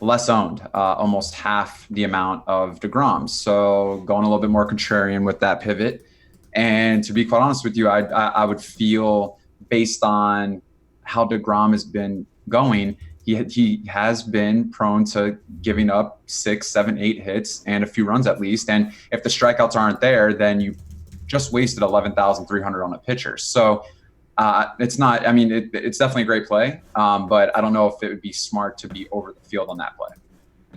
less owned, almost half the amount of DeGrom. So going a little bit more contrarian with that pivot. And to be quite honest with you, I would feel based on how DeGrom has been going, he has been prone to giving up 6, 7, 8 hits and a few runs at least. And if the strikeouts aren't there, then you just wasted 11,300 on a pitcher. So it's not. I mean, it's definitely a great play, but I don't know if it would be smart to be over the field on that play.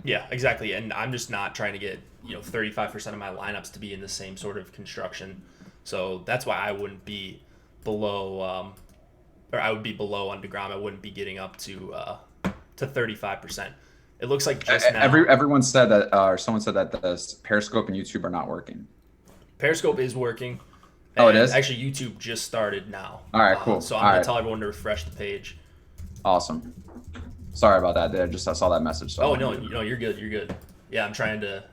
Yeah, exactly. And I'm just not trying to get 35% of my lineups to be in the same sort of construction. So that's why I wouldn't be below, or I would be below on DeGrom. I wouldn't be getting up to 35%. It looks like just now. Everyone said that, or someone said that the Periscope and YouTube are not working. Periscope is working. Oh, it is? Actually, YouTube just started now. All right, cool. So I'm going to tell everyone to refresh the page. Awesome. Sorry about that. I saw that message. So no, you're good. You're good. Yeah, I'm trying to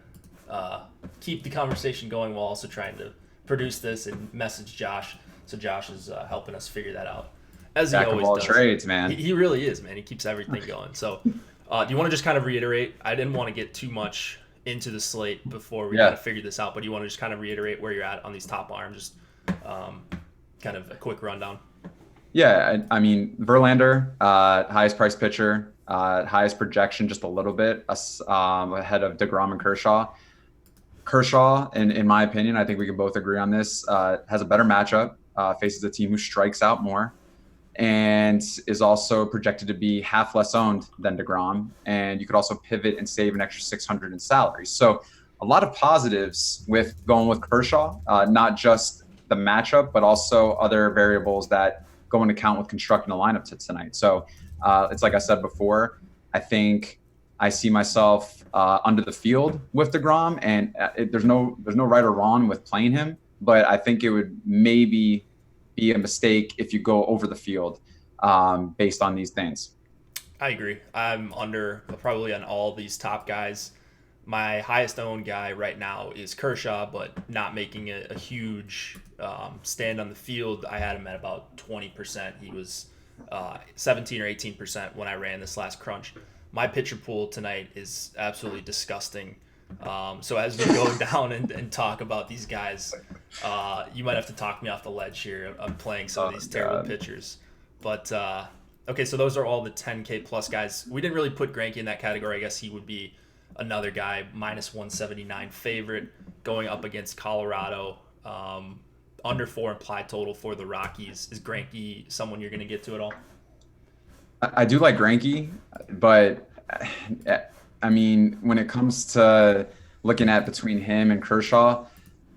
keep the conversation going while also trying to produce this and message Josh. So Josh is helping us figure that out. As he always does. Trades, man. He really is, man. He keeps everything going. So do you want to just kind of reiterate? I didn't want to get too much into the slate before we kind of figure this out, but do you want to just kind of reiterate where you're at on these top arms? Just kind of a quick rundown. Yeah, I mean, Verlander, highest price pitcher, highest projection just a little bit ahead of DeGrom and Kershaw. Kershaw, in my opinion, I think we can both agree on this, has a better matchup, faces a team who strikes out more, and is also projected to be half less owned than DeGrom. And you could also pivot and save an extra $600 in salaries. So a lot of positives with going with Kershaw, not just the matchup, but also other variables that go into account with constructing a lineup tonight. So it's like I said before, I think I see myself under the field with DeGrom, and there's no right or wrong with playing him, but I think it would maybe be a mistake if you go over the field based on these things. I agree. I'm under probably on all these top guys. My highest owned guy right now is Kershaw, but not making a huge stand on the field. I had him at about 20%. He was 17 or 18% when I ran this last crunch. My pitcher pool tonight is absolutely disgusting. So as we go down and talk about these guys, you might have to talk me off the ledge here. I'm playing some of these terrible pitchers. But, okay, so those are all the 10K plus guys. We didn't really put Greinke in that category. I guess he would be another guy, minus 179 favorite, going up against Colorado. Under 4 implied total for the Rockies. Is Greinke someone you're going to get to at all? I do like Greinke, but I mean, when it comes to looking at between him and Kershaw,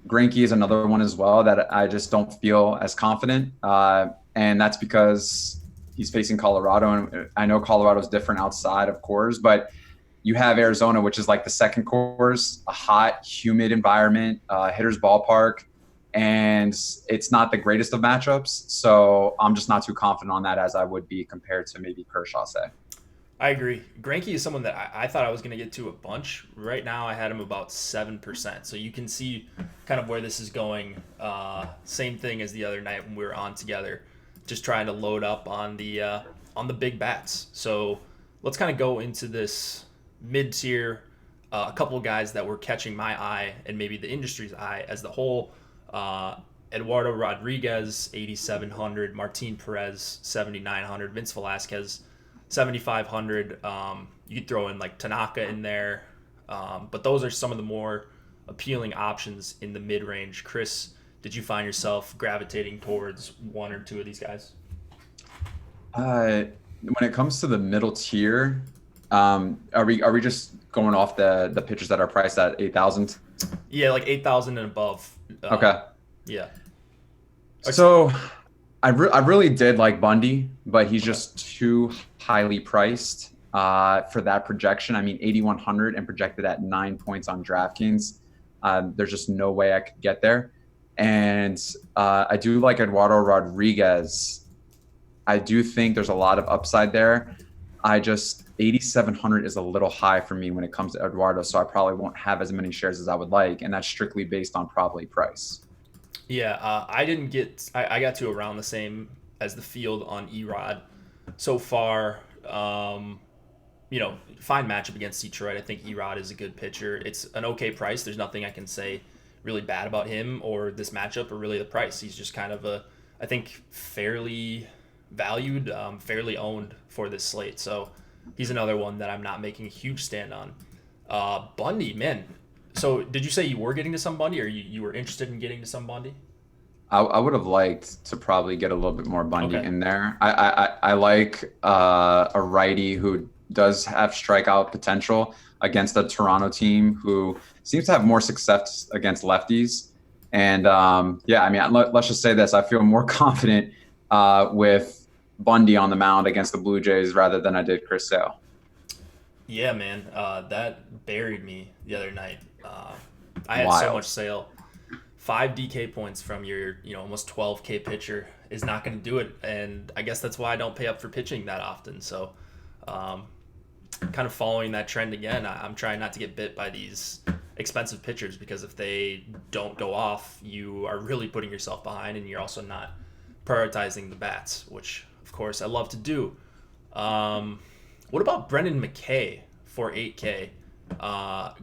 Greinke is another one as well that I just don't feel as confident. And that's because he's facing Colorado. And I know Colorado is different outside of Coors, but you have Arizona, which is like the second Coors, a hot, humid environment, hitter's ballpark. And it's not the greatest of matchups. So I'm just not too confident on that as I would be compared to maybe Kershaw, say. I agree. Greinke is someone that I thought I was going to get to a bunch. Right now, I had him about 7%. So you can see kind of where this is going. Same thing as the other night when we were on together, just trying to load up on the big bats. So let's kind of go into this mid-tier. A couple of guys that were catching my eye and maybe the industry's eye as the whole. Eduardo Rodriguez, 8,700. Martin Perez, 7,900. Vince Velasquez, 7,500. You could throw in like Tanaka in there, but those are some of the more appealing options in the mid-range. Chris, did you find yourself gravitating towards one or two of these guys? When it comes to the middle tier, are we just going off the pitchers that are priced at 8,000? Yeah, like 8,000 and above. Okay. Yeah. So I really did like Bundy, but he's just too highly priced for that projection. I mean, 8,100 and projected at 9 points on DraftKings. There's just no way I could get there. And I do like Eduardo Rodriguez. I do think there's a lot of upside there. 8,700 is a little high for me when it comes to Eduardo, so I probably won't have as many shares as I would like, and that's strictly based on probably price. Yeah, I got to around the same as the field on Erod so far. fine matchup against Detroit. I think Erod is a good pitcher. It's an okay price. There's nothing I can say really bad about him or this matchup or really the price. He's just kind of I think, fairly valued, fairly owned for this slate. So he's another one that I'm not making a huge stand on. Bundy, man. So did you say you were getting to some Bundy, or you were interested in getting to some Bundy? I would have liked to probably get a little bit more Bundy Okay. in there. I like a righty who does have strikeout potential against a Toronto team who seems to have more success against lefties. And yeah, I mean, let's just say this: I feel more confident with Bundy on the mound against the Blue Jays rather than I did Chris Sale. Yeah, man. That buried me the other night. I had so Wild. much Sale. 5 DK points from your, almost 12K pitcher is not going to do it, and I guess that's why I don't pay up for pitching that often. So, kind of following that trend again, I'm trying not to get bit by these expensive pitchers, because if they don't go off, you are really putting yourself behind, and you're also not prioritizing the bats, which of course I love to do. What about Brendan McKay for 8K?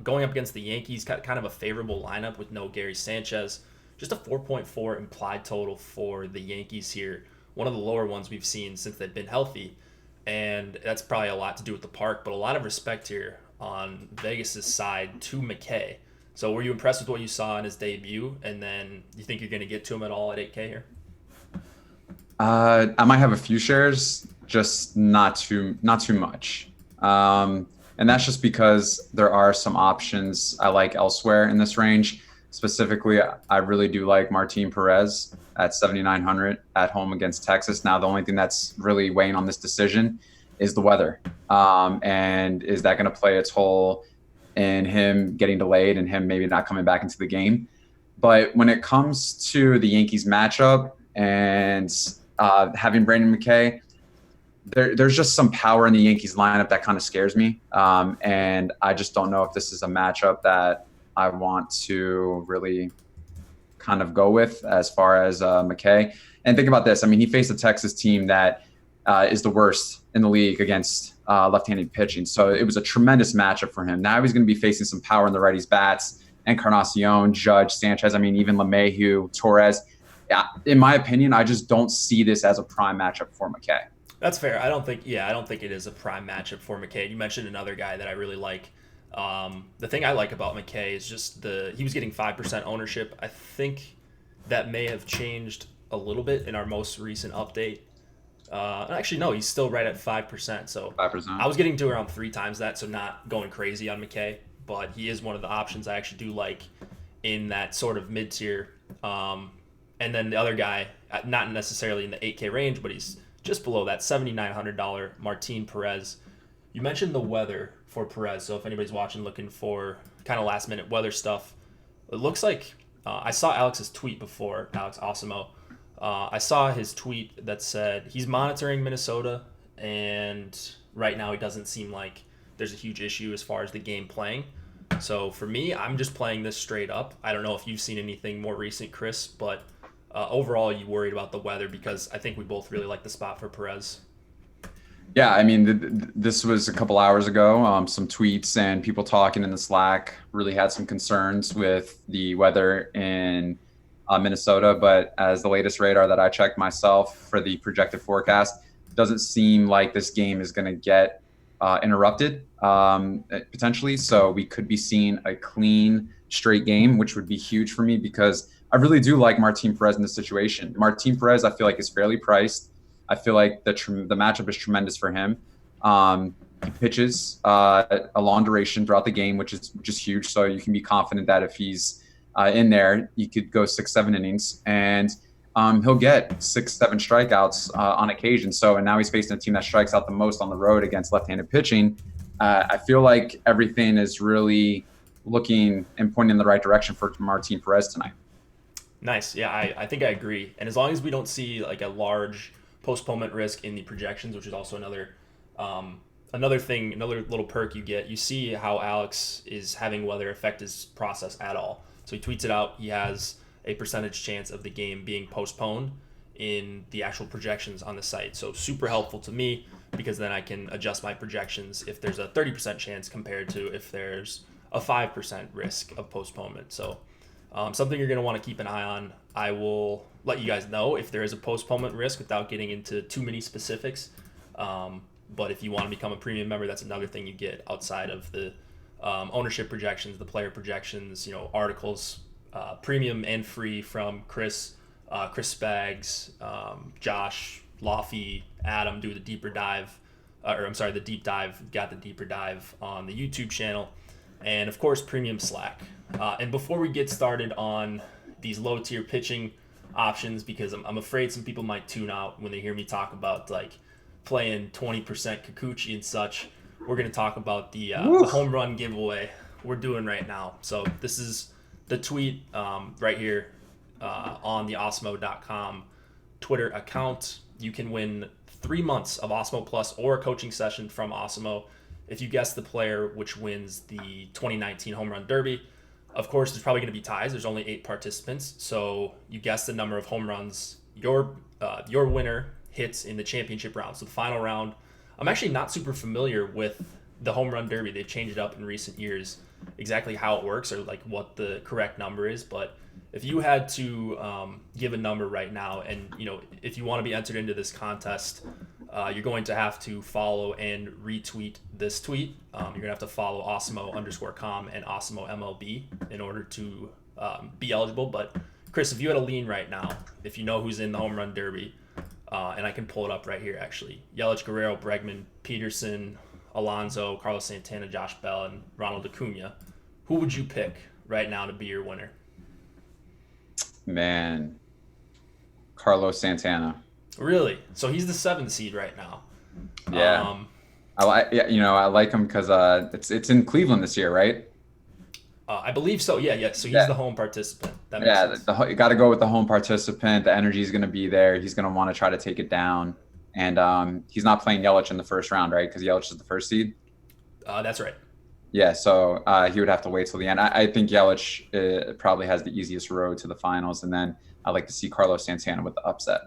Going up against the Yankees, kind of a favorable lineup with no Gary Sanchez. Just a 4.4 implied total for the Yankees here. One of the lower ones we've seen since they've been healthy. And that's probably a lot to do with the park, but a lot of respect here on Vegas' side to McKay. So were you impressed with what you saw in his debut? And then you think you're going to get to him at all at 8K here? I might have a few shares, just not too much. And that's just because there are some options I like elsewhere in this range. Specifically, I really do like Martin Perez at 7,900 at home against Texas. Now, the only thing that's really weighing on this decision is the weather. And is that going to play its toll in him getting delayed and him maybe not coming back into the game? But when it comes to the Yankees matchup and having Brandon McKay, there's just some power in the Yankees lineup that kind of scares me. And I just don't know if this is a matchup that I want to really kind of go with as far as McKay. And think about this. I mean, he faced a Texas team that is the worst in the league against left-handed pitching. So it was a tremendous matchup for him. Now he's going to be facing some power in the righties' bats. Encarnacion, Judge, Sanchez, I mean, even LeMahieu, Torres. In my opinion, I just don't see this as a prime matchup for McKay. That's fair. I don't think it is a prime matchup for McKay. You mentioned another guy that I really like. The thing I like about McKay is just he was getting 5% ownership. I think that may have changed a little bit in our most recent update. Actually, no, he's still right at 5%. So 5%. I was getting to around 3 times that, so not going crazy on McKay, but he is one of the options I actually do like in that sort of mid-tier. And then the other guy, not necessarily in the 8K range, but he's just below that $7,900 Martin Perez. You mentioned the weather for Perez, so if anybody's watching looking for kind of last minute weather stuff, it looks like I saw Alex's tweet before, Alex Osimo. I saw his tweet that said he's monitoring Minnesota, and right now it doesn't seem like there's a huge issue as far as the game playing. So for me, I'm just playing this straight up. I don't know if you've seen anything more recent, Chris, but overall, you worried about the weather, because I think we both really like the spot for Perez. Yeah, I mean, this was a couple hours ago. Some tweets and people talking in the Slack really had some concerns with the weather in Minnesota. But as the latest radar that I checked myself for the projected forecast, doesn't seem like this game is going to get interrupted potentially. So we could be seeing a clean, straight game, which would be huge for me, because I really do like Martin Perez in this situation. Martin Perez, I feel like, is fairly priced. I feel like the matchup is tremendous for him. He pitches a long duration throughout the game, which is huge. So you can be confident that if he's in there, he could go 6-7 innings, and he'll get 6-7 strikeouts on occasion. So, and now he's facing a team that strikes out the most on the road against left-handed pitching. I feel like everything is really looking and pointing in the right direction for Martin Perez tonight. Nice. Yeah, I think I agree. And as long as we don't see like a large postponement risk in the projections, which is also another thing, another little perk you get, you see how Alex is having weather affect his process at all. So he tweets it out. He has a percentage chance of the game being postponed. in the actual projections on the site. So super helpful to me, because then I can adjust my projections if there's a 30% chance compared to if there's a 5% risk of postponement. So something you're going to want to keep an eye on. I will let you guys know if there is a postponement risk without getting into too many specifics. But if you want to become a premium member, that's another thing you get outside of the ownership projections, the player projections, articles, premium and free from Chris Spags, Josh, Laffy, Adam do the deeper dive, the deep dive, got the deeper dive on the YouTube channel, and of course premium Slack. And before we get started on these low tier pitching options, because I'm afraid some people might tune out when they hear me talk about like playing 20% Kikuchi and such, we're going to talk about the home run giveaway we're doing right now. So this is the tweet right here on the Osmo.com Twitter account. You can win 3 months of Osmo Plus or a coaching session from Osmo if you guess the player which wins the 2019 Home Run Derby. Of course, there's probably going to be ties. There's only 8 participants, so you guess the number of home runs your winner hits in the championship round. So the final round, I'm actually not super familiar with the Home Run Derby. They've changed it up in recent years, exactly how it works or like what the correct number is. But if you had to give a number right now, and if you want to be entered into this contest, you're going to have to follow and retweet this tweet. You're going to have to follow Osmo_com and Osmo MLB in order to be eligible. But Chris, if you had a lean right now, if you know who's in the Home Run Derby, and I can pull it up right here actually, Yelich, Guerrero, Bregman, Peterson, Alonso, Carlos Santana, Josh Bell, and Ronald Acuna, who would you pick right now to be your winner? Man, Carlos Santana. Really? So he's the 7th seed right now. Yeah. I like him because it's in Cleveland this year, right? I believe so. Yeah. So he's the home participant. That makes sense. You got to go with the home participant. The energy is going to be there. He's going to want to try to take it down. And he's not playing Yelich in the first round, right? Because Yelich is the first seed. That's right. Yeah, so he would have to wait till the end. I think Yelich probably has the easiest road to the finals, and then I'd like to see Carlos Santana with the upset.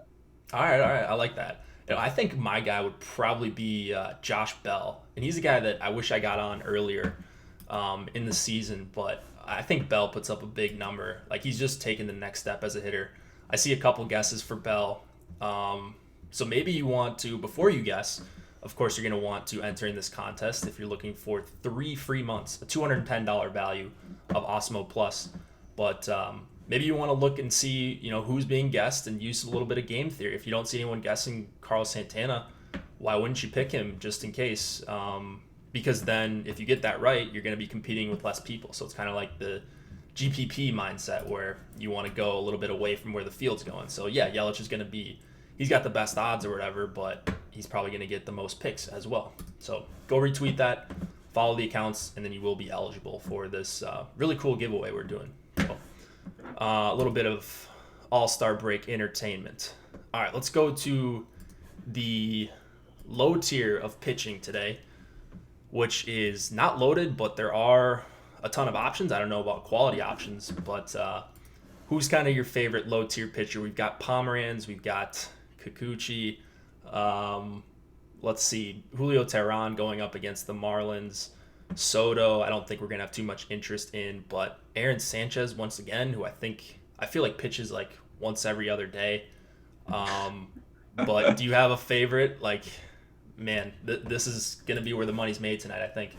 All right. I like that. I think my guy would probably be Josh Bell, and he's a guy that I wish I got on earlier in the season, but I think Bell puts up a big number. Like, he's just taking the next step as a hitter. I see a couple guesses for Bell. So maybe you want to, before you guess, of course, you're going to want to enter in this contest if you're looking for 3 free months, a $210 value of Osmo Plus. But maybe you want to look and see, who's being guessed and use a little bit of game theory. If you don't see anyone guessing Carlos Santana, why wouldn't you pick him just in case? Because then if you get that right, you're going to be competing with less people. So it's kind of like the GPP mindset where you want to go a little bit away from where the field's going. So yeah, Yelich is going to be, he's got the best odds or whatever, but he's probably going to get the most picks as well. So go retweet that, follow the accounts, and then you will be eligible for this really cool giveaway we're doing. So, a little bit of All-Star break entertainment. All right, let's go to the low tier of pitching today, which is not loaded, but there are a ton of options. I don't know about quality options, but who's kind of your favorite low tier pitcher? We've got Pomeranz, we've got Kikuchi. Let's see, Julio Tehran going up against the Marlins. Soto, I don't think we're going to have too much interest in, but Aaron Sanchez, once again, who I feel like pitches like once every other day. But do you have a favorite? Like, man, this is going to be where the money's made tonight, I think.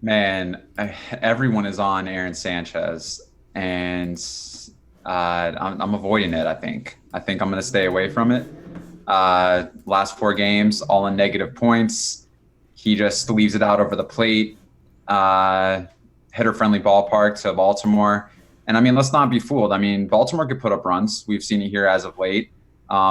Man, everyone is on Aaron Sanchez, and I'm avoiding it, I think. I'm going to stay away from it. Last 4 games, all in negative points. He just leaves it out over the plate. Hitter-friendly ballpark to Baltimore. And, I mean, let's not be fooled. I mean, Baltimore could put up runs. We've seen it here as of late,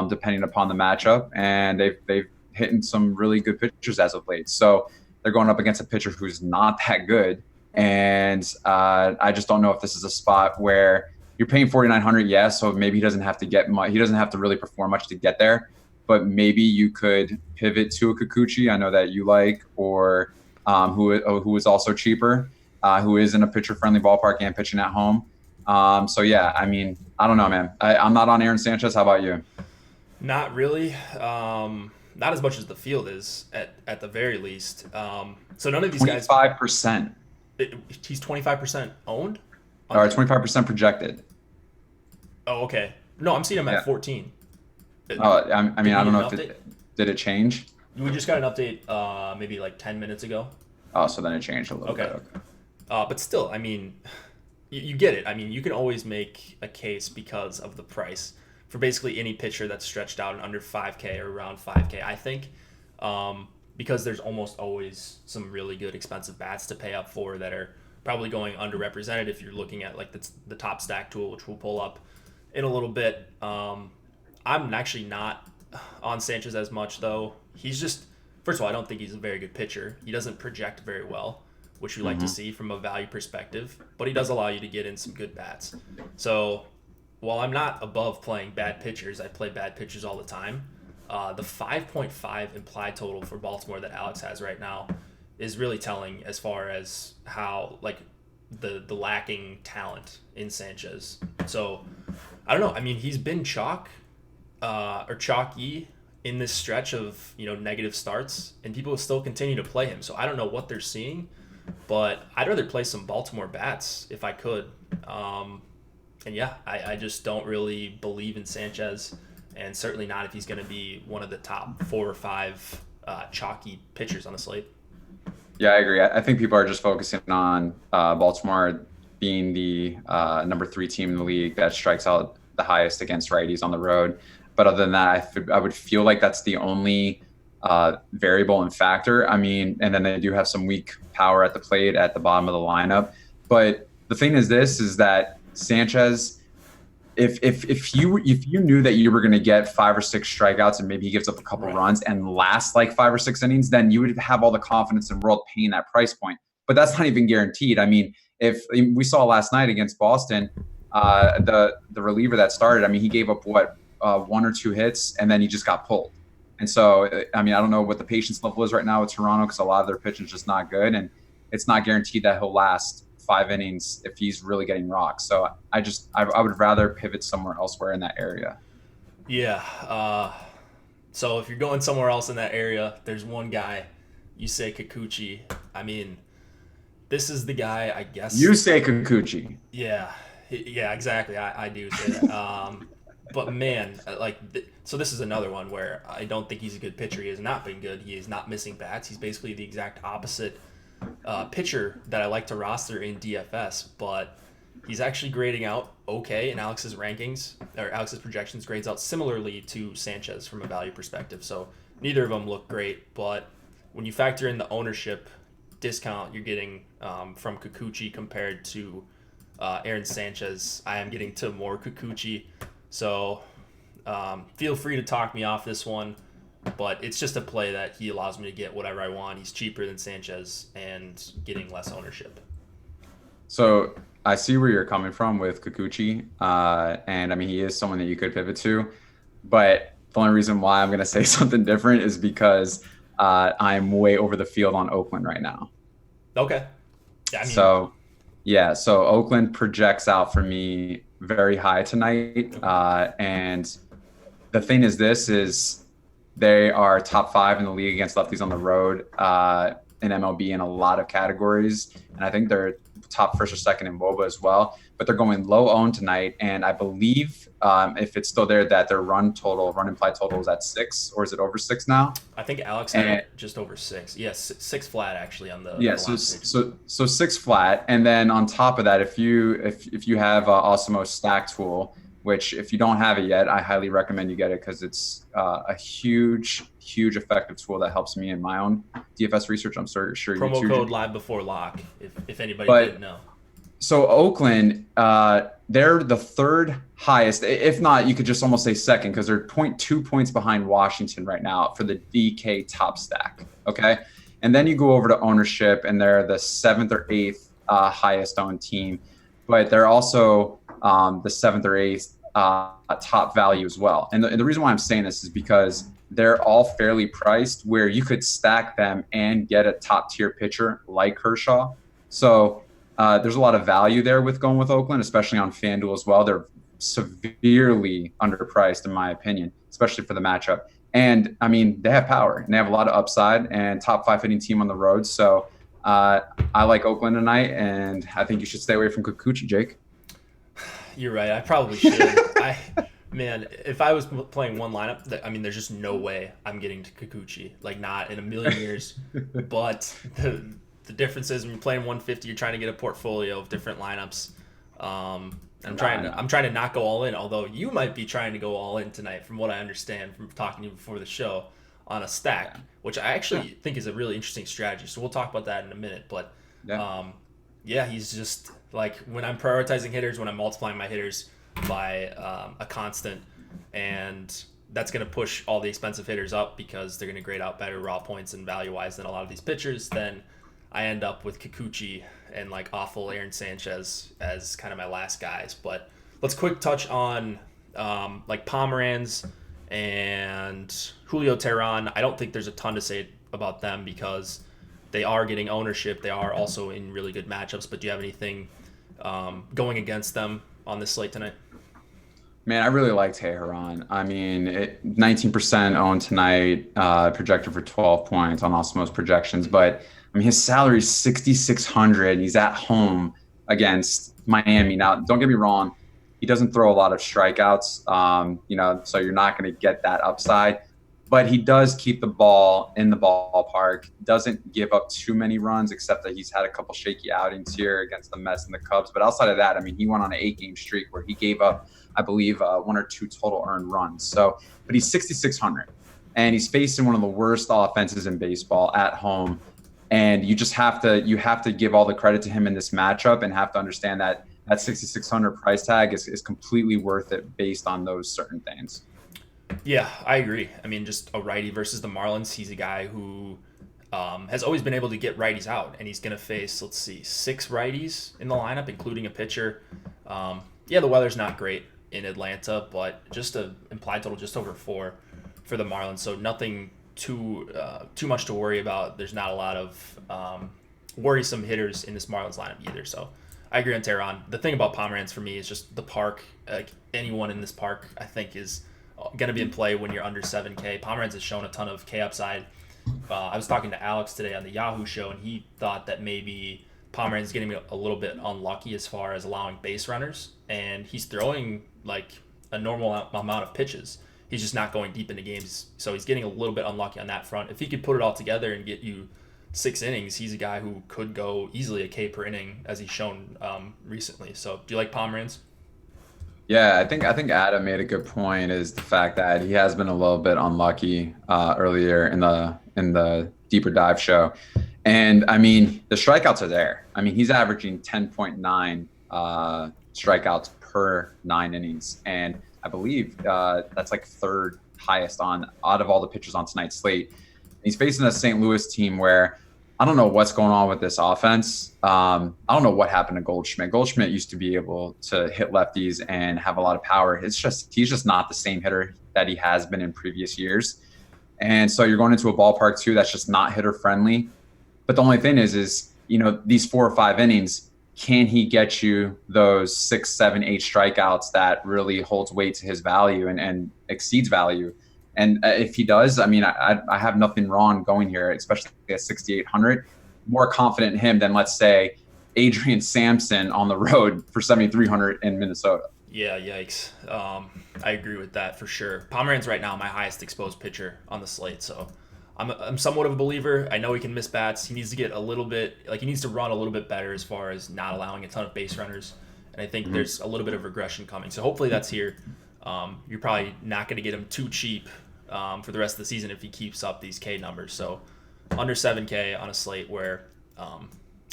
depending upon the matchup. And they've hit some really good pitchers as of late. So they're going up against a pitcher who's not that good. And I just don't know if this is a spot where you're paying $4,900, yes, so maybe he doesn't have to get much. He doesn't have to really perform much to get there. But maybe you could pivot to a Kikuchi, I know that you like, or who is also cheaper, who is in a pitcher-friendly ballpark and pitching at home. So yeah, I mean, I don't know, man. I'm not on Aaron Sanchez. How about you? Not really. Not as much as the field is at the very least. So none of these guys. 25%. He's 25% owned. Or 25% projected. Oh, okay. No, I'm seeing him Yeah. at 14. Oh, I mean, Did we I don't get know an if update? did it change? We just got an update maybe like 10 minutes ago. Oh, so then it changed a little Okay. bit. Okay. But still, I mean, you get it. I mean, you can always make a case because of the price for basically any pitcher that's stretched out in under 5K or around 5K, I think. Because there's almost always some really good expensive bats to pay up for that are probably going underrepresented if you're looking at like the top stack tool, which we'll pull up in a little bit. I'm actually not on Sanchez as much, though. He's just, first of all, I don't think he's a very good pitcher. He doesn't project very well, which we like to see from a value perspective, but he does allow you to get in some good bats. So while I'm not above playing bad pitchers, I play bad pitchers all the time. The 5.5 implied total for Baltimore that Alex has right now is really telling as far as how like the lacking talent in Sanchez. So I don't know. I mean, he's been chalky in this stretch of negative starts, and people still continue to play him. So I don't know what they're seeing, but I'd rather play some Baltimore bats if I could. And yeah, I just don't really believe in Sanchez, and certainly not if he's going to be one of the top 4 or 5 chalky pitchers on the slate. Yeah, I agree. I think people are just focusing on Baltimore being the number 3 team in the league that strikes out the highest against righties on the road. But other than that, I would feel like that's the only variable and factor. I mean, and then they do have some weak power at the plate at the bottom of the lineup. But the thing is that Sanchez, if you knew that you were going to get 5 or 6 strikeouts and maybe he gives up a couple runs and lasts like 5 or 6 innings, then you would have all the confidence in the world paying that price point. But that's not even guaranteed. I mean, if we saw last night against Boston, the reliever that started, I mean, he gave up 1 or 2 hits and then he just got pulled. And so, I mean, I don't know what the patience level is right now with Toronto because a lot of their pitching is just not good, and it's not guaranteed that he'll last 5 innings if he's really getting rocked. So I would rather pivot somewhere elsewhere in that area. Yeah. So if you're going somewhere else in that area, there's one guy. You say Kikuchi. I mean, this is the guy, I guess. You say Kikuchi. Yeah, exactly. I do say that. But man, so this is another one where I don't think he's a good pitcher. He has not been good. He is not missing bats. He's basically the exact opposite pitcher that I like to roster in DFS, but he's actually grading out okay in Alex's rankings, or Alex's projections grades out similarly to Sanchez from a value perspective. So neither of them look great, but when you factor in the ownership discount you're getting from Kikuchi compared to Aaron Sanchez, I am getting to more Kikuchi. So feel free to talk me off this one, but it's just a play that he allows me to get whatever I want. He's cheaper than Sanchez and getting less ownership. So I see where you're coming from with Kikuchi, and I mean, he is someone that you could pivot to, but the only reason why I'm going to say something different is because I'm way over the field on Oakland right now. Okay. Yeah, So Oakland projects out for me very high tonight, and the thing is they are top 5 in the league against lefties on the road in MLB in a lot of categories, and I think they're top 1st or 2nd in WOBA as well. But they're going low owned tonight, and I believe if it's still there, that their run implied total is at 6, or is it over 6 now? I think Alex had it just over 6. Yes, 6 flat actually on the so 6 flat, and then on top of that, if you have Osmo's stack tool, which if you don't have it yet, I highly recommend you get it because it's a huge effective tool that helps me in my own DFS research. I'm sure promo you code live before lock if anybody didn't know. So Oakland, they're the 3rd highest. If not, you could just almost say 2nd because they're 0.2 points behind Washington right now for the DK top stack. Okay, and then you go over to ownership, and they're the 7th or 8th highest owned team, but they're also the 7th or 8th top value as well. And the reason why I'm saying this is because they're all fairly priced where you could stack them and get a top tier pitcher like Kershaw. So There's a lot of value there with going with Oakland, especially on FanDuel as well. They're severely underpriced, in my opinion, especially for the matchup. And I mean, they have power and they have a lot of upside and top 5 hitting team on the road. So I like Oakland tonight, and I think you should stay away from Kikuchi, Jake. You're right. I probably should. Man, if I was playing one lineup, I mean, there's just no way I'm getting to Kikuchi. Like, not in a million years. But the difference is when you're playing 150, you're trying to get a portfolio of different lineups. I'm trying to not go all in. Although you might be trying to go all in tonight, from what I understand from talking to you before the show, on a stack, which I actually think is a really interesting strategy. So we'll talk about that in a minute. But he's just like, when I'm prioritizing hitters, when I'm multiplying my hitters by a constant, and that's going to push all the expensive hitters up because they're going to grade out better raw points and value wise than a lot of these pitchers. Then I end up with Kikuchi and like awful Aaron Sanchez as kind of my last guys. But let's quick touch on like Pomeranz and Julio Tehran. I don't think there's a ton to say about them because they are getting ownership. They are also in really good matchups. But do you have anything going against them on this slate tonight? Man, I really like Tehran. I mean, 19% owned tonight, projected for 12 points on Osmo's projections. But I mean, his salary is 6,600. He's at home against Miami. Now, don't get me wrong, he doesn't throw a lot of strikeouts, so you're not going to get that upside. But he does keep the ball in the ballpark, doesn't give up too many runs, except that he's had a couple shaky outings here against the Mets and the Cubs. But outside of that, I mean, he went on an 8-game streak where he gave up, I believe, 1 or 2 total earned runs. But he's 6,600, and he's facing one of the worst offenses in baseball at home. And you have to give all the credit to him in this matchup, and have to understand that 6,600 price tag is completely worth it based on those certain things. Yeah, I agree. I mean, just a righty versus the Marlins. He's a guy who has always been able to get righties out, and he's going to face, 6 righties in the lineup, including a pitcher. The weather's not great in Atlanta, but just an implied total just over 4 for the Marlins. So nothing too much to worry about. There's not a lot of worrisome hitters in this Marlins lineup either. So I agree on Tehran. The thing about Pomeranz for me is just the park. Anyone in this park, I think, is going to be in play when you're under 7K. Pomeranz has shown a ton of K upside. I was talking to Alex today on the Yahoo show, and he thought that maybe Pomeranz is getting a little bit unlucky as far as allowing base runners, and he's throwing like a normal amount of pitches. He's just not going deep into games, so he's getting a little bit unlucky on that front. If he could put it all together and get you 6 innings, he's a guy who could go easily a K per inning, as he's shown recently. So do you like Pomeranz? Yeah, I think Adam made a good point, is the fact that he has been a little bit unlucky earlier in the deeper dive show. And I mean, the strikeouts are there. I mean, he's averaging 10.9 strikeouts per 9 innings. And I believe that's like 3rd highest out of all the pitchers on tonight's slate. He's facing a St. Louis team where I don't know what's going on with this offense. I don't know what happened to Goldschmidt. Goldschmidt used to be able to hit lefties and have a lot of power. He's just not the same hitter that he has been in previous years. And so you're going into a ballpark too that's just not hitter friendly. But the only thing is these 4 or 5 innings, can he get you those 6, 7, 8 strikeouts that really holds weight to his value and exceeds value? And if he does, I mean, I have nothing wrong going here, especially at 6,800. More confident in him than, let's say, Adrian Sampson on the road for 7,300 in Minnesota. Yeah, yikes. I agree with that for sure. Pomeranz right now, my highest exposed pitcher on the slate, so I'm somewhat of a believer. I know he can miss bats. He needs to get a little bit, he needs to run a little bit better as far as not allowing a ton of base runners. And I think there's a little bit of regression coming. So hopefully that's here. You're probably not going to get him too cheap for the rest of the season if he keeps up these K numbers. So under 7K on a slate where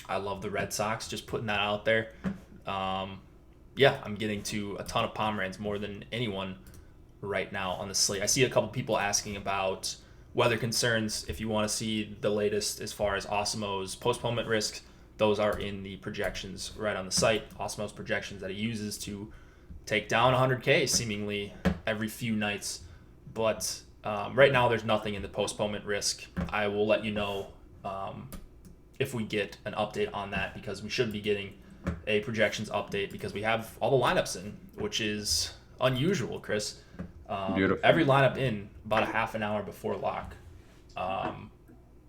I love the Red Sox, just putting that out there. I'm getting to a ton of Pomeranz, more than anyone right now on the slate. I see a couple people asking about weather concerns. If you want to see the latest as far as Osmo's postponement risk, those are in the projections right on the site. Osmo's projections that he uses to take down 100K seemingly every few nights. But right now there's nothing in the postponement risk. I will let you know if we get an update on that, because we should be getting a projections update because we have all the lineups in, which is unusual, Chris. Beautiful. Every lineup in about a half an hour before lock.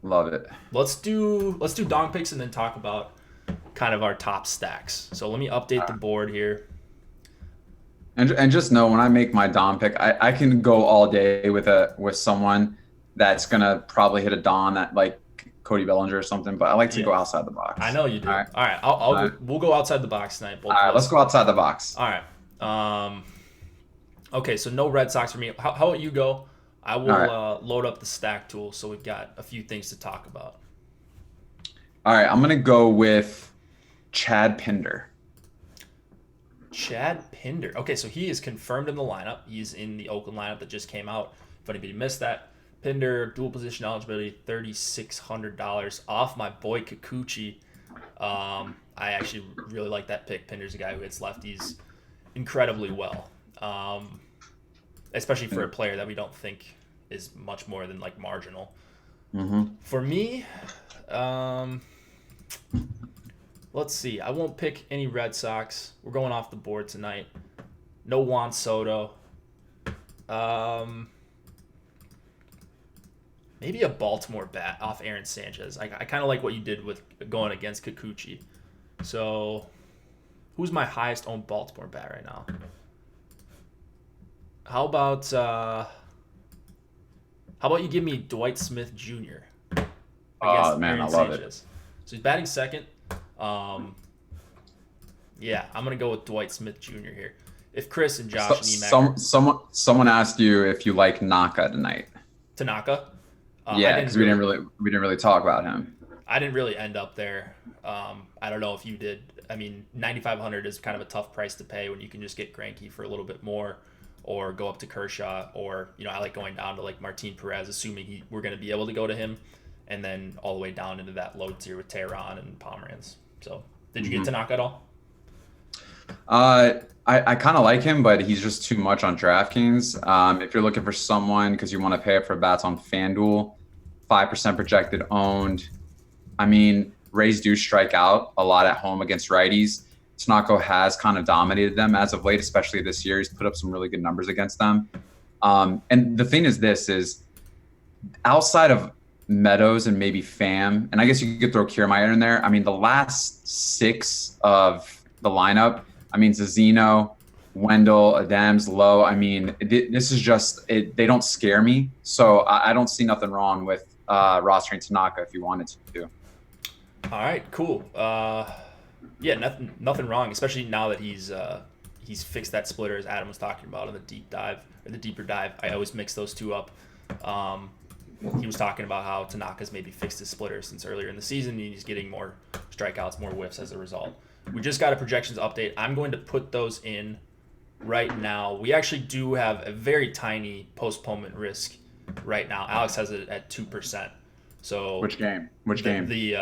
Love it. Let's do dong picks and then talk about kind of our top stacks. So let me update the board here. And just know, when I make my Dom pick, I can go all day with someone that's gonna probably hit a Dom at like Cody Bellinger or something. But I like to go outside the box. I know you do. All right. We'll go outside the box tonight. All right, let's go outside the box. All right. Okay, so no Red Sox for me. How about you go? I will load up the stack tool, so we've got a few things to talk about. All right, I'm gonna go with Chad Pinder. Chad Pinder. Okay, so he is confirmed in the lineup. He's in the Oakland lineup that just came out. If anybody missed that, Pinder, dual position eligibility, $3,600 off my boy Kikuchi. I actually really like that pick. Pinder's a guy who hits lefties incredibly well, especially for a player that we don't think is much more than like marginal. Mm-hmm. For me, let's see. I won't pick any Red Sox. We're going off the board tonight. No Juan Soto. Maybe a Baltimore bat off Aaron Sanchez. I kind of like what you did with going against Kikuchi. So, who's my highest owned Baltimore bat right now? How about you give me Dwight Smith Jr. Oh man, I love it. So he's batting second. Yeah, I'm gonna go with Dwight Smith Jr. here. If Chris and Josh and Emac someone asked you if you like Naka tonight. Tanaka. Yeah, because we didn't really talk about him. I didn't really end up there. I don't know if you did. I mean, $9,500 is kind of a tough price to pay when you can just get Greinke for a little bit more, or go up to Kershaw, or I like going down to like Martin Perez, assuming we're going to be able to go to him, and then all the way down into that low tier with Tehran and Pomeranz. So, did you get Tanaka at all? I kind of like him, but he's just too much on DraftKings. If you're looking for someone because you want to pay up for bats on FanDuel, 5% projected owned. I mean, Rays do strike out a lot at home against righties. Tanaka has kind of dominated them as of late, especially this year. He's put up some really good numbers against them. And the thing is outside of Meadows and maybe Pham, and I guess you could throw Kiermaier in there. I mean, the last 6 of the lineup, I mean, Zazino, Wendell, Adams, Lowe. I mean, this is just it. They don't scare me, so I don't see nothing wrong with rostering Tanaka if you wanted to. All right, cool. Yeah, nothing wrong, especially now that he's fixed that splitter, as Adam was talking about in the deeper dive. I always mix those two up. He was talking about how Tanaka's maybe fixed his splitter since earlier in the season, and he's getting more strikeouts, more whiffs as a result. We just got a projections update. I'm going to put those in right now. We actually do have a very tiny postponement risk right now. Alex has it at 2%. So which game? Actually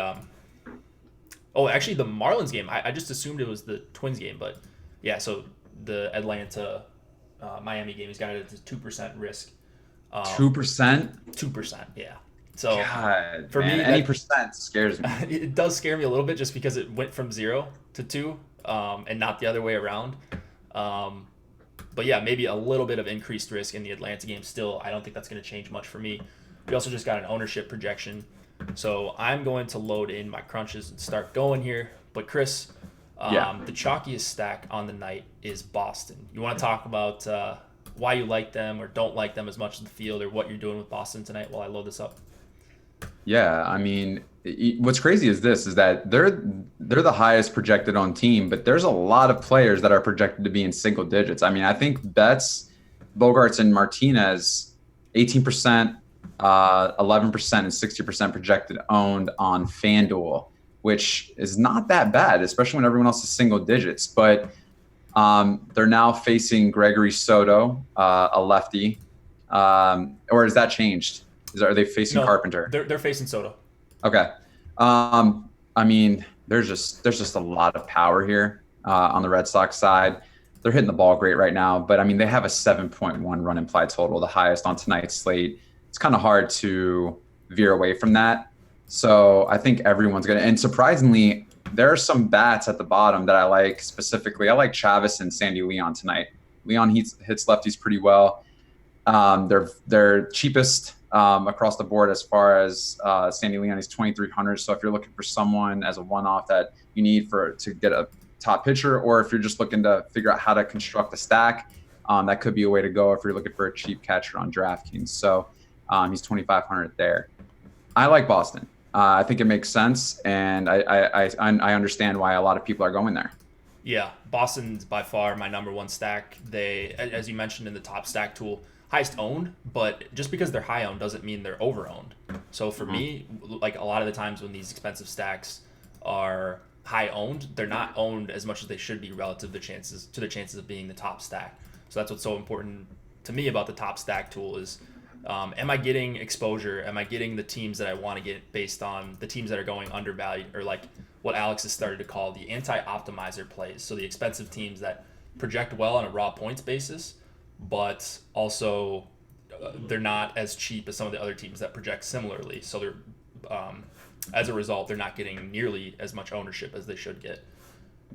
the Marlins game. I just assumed it was the Twins game, but yeah. So the Atlanta Miami game, he's got it at 2% risk. 2%. 2%. Yeah. So God, for man, me, any percent scares me. It does scare me a little bit just because it went from 0 to 2, and not the other way around. But yeah, maybe a little bit of increased risk in the Atlanta game. Still, I don't think that's going to change much for me. We also just got an ownership projection, so I'm going to load in my crunches and start going here. But Chris, the chalkiest stack on the night is Boston. You want to talk about why you like them or don't like them as much as the field, or what you're doing with Boston tonight while I load this up? Yeah, I mean, what's crazy is that they're the highest projected on team, but there's a lot of players that are projected to be in single digits. I mean, I think Betts, Bogarts, and Martinez, 18%, 11%, and 60% projected owned on FanDuel, which is not that bad, especially when everyone else is single digits. But they're now facing Gregory Soto, a lefty, or has that changed? Are they facing Carpenter? They're facing Soto. Okay. I mean, there's just a lot of power here on the Red Sox side. They're hitting the ball great right now, but I mean, they have a 7.1 run implied total, the highest on tonight's slate. It's kind of hard to veer away from that. So I think everyone's going to, and surprisingly, there are some bats at the bottom that I like specifically. I like Chavis and Sandy Leon tonight. Leon hits lefties pretty well. They're cheapest across the board as far as Sandy Leon is 2,300. So if you're looking for someone as a one-off that you need to get a top pitcher, or if you're just looking to figure out how to construct a stack, that could be a way to go if you're looking for a cheap catcher on DraftKings. So he's 2,500 there. I like Boston. I think it makes sense, and I understand why a lot of people are going there. Yeah, Boston's by far my number one stack. They, as you mentioned in the top stack tool, highest owned, but just because they're high owned doesn't mean they're over owned. So for me, like a lot of the times when these expensive stacks are high owned, they're not owned as much as they should be relative to the chances of being the top stack. So that's what's so important to me about the top stack tool is, am I getting exposure? Am I getting the teams that I want to get based on the teams that are going undervalued, or like what Alex has started to call the anti-optimizer plays? So the expensive teams that project well on a raw points basis, but also they're not as cheap as some of the other teams that project similarly. So they're, as a result, they're not getting nearly as much ownership as they should get.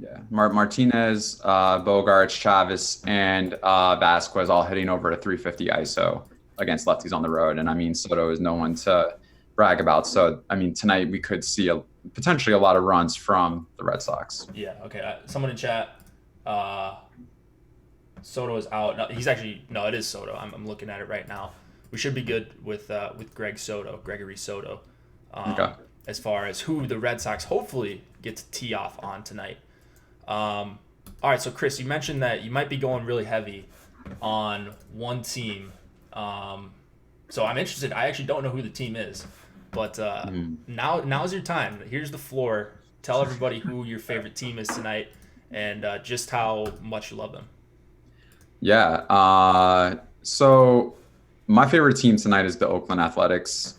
Yeah, Martinez, Bogarts, Chavis, and Vasquez all hitting over a 350 ISO against lefties on the road. And I mean, Soto is no one to brag about. So, I mean, tonight we could see potentially a lot of runs from the Red Sox. Yeah, okay. Someone in chat, Soto is out. No, it is Soto. I'm looking at it right now. We should be good with Gregory Soto, Okay. as far as who the Red Sox hopefully get to tee off on tonight. All right, so Chris, you mentioned that you might be going really heavy on one team. So I'm interested. I actually don't know who the team is, but now's your time. Here's the floor. Tell everybody who your favorite team is tonight, and just how much you love them. Yeah. So my favorite team tonight is the Oakland Athletics.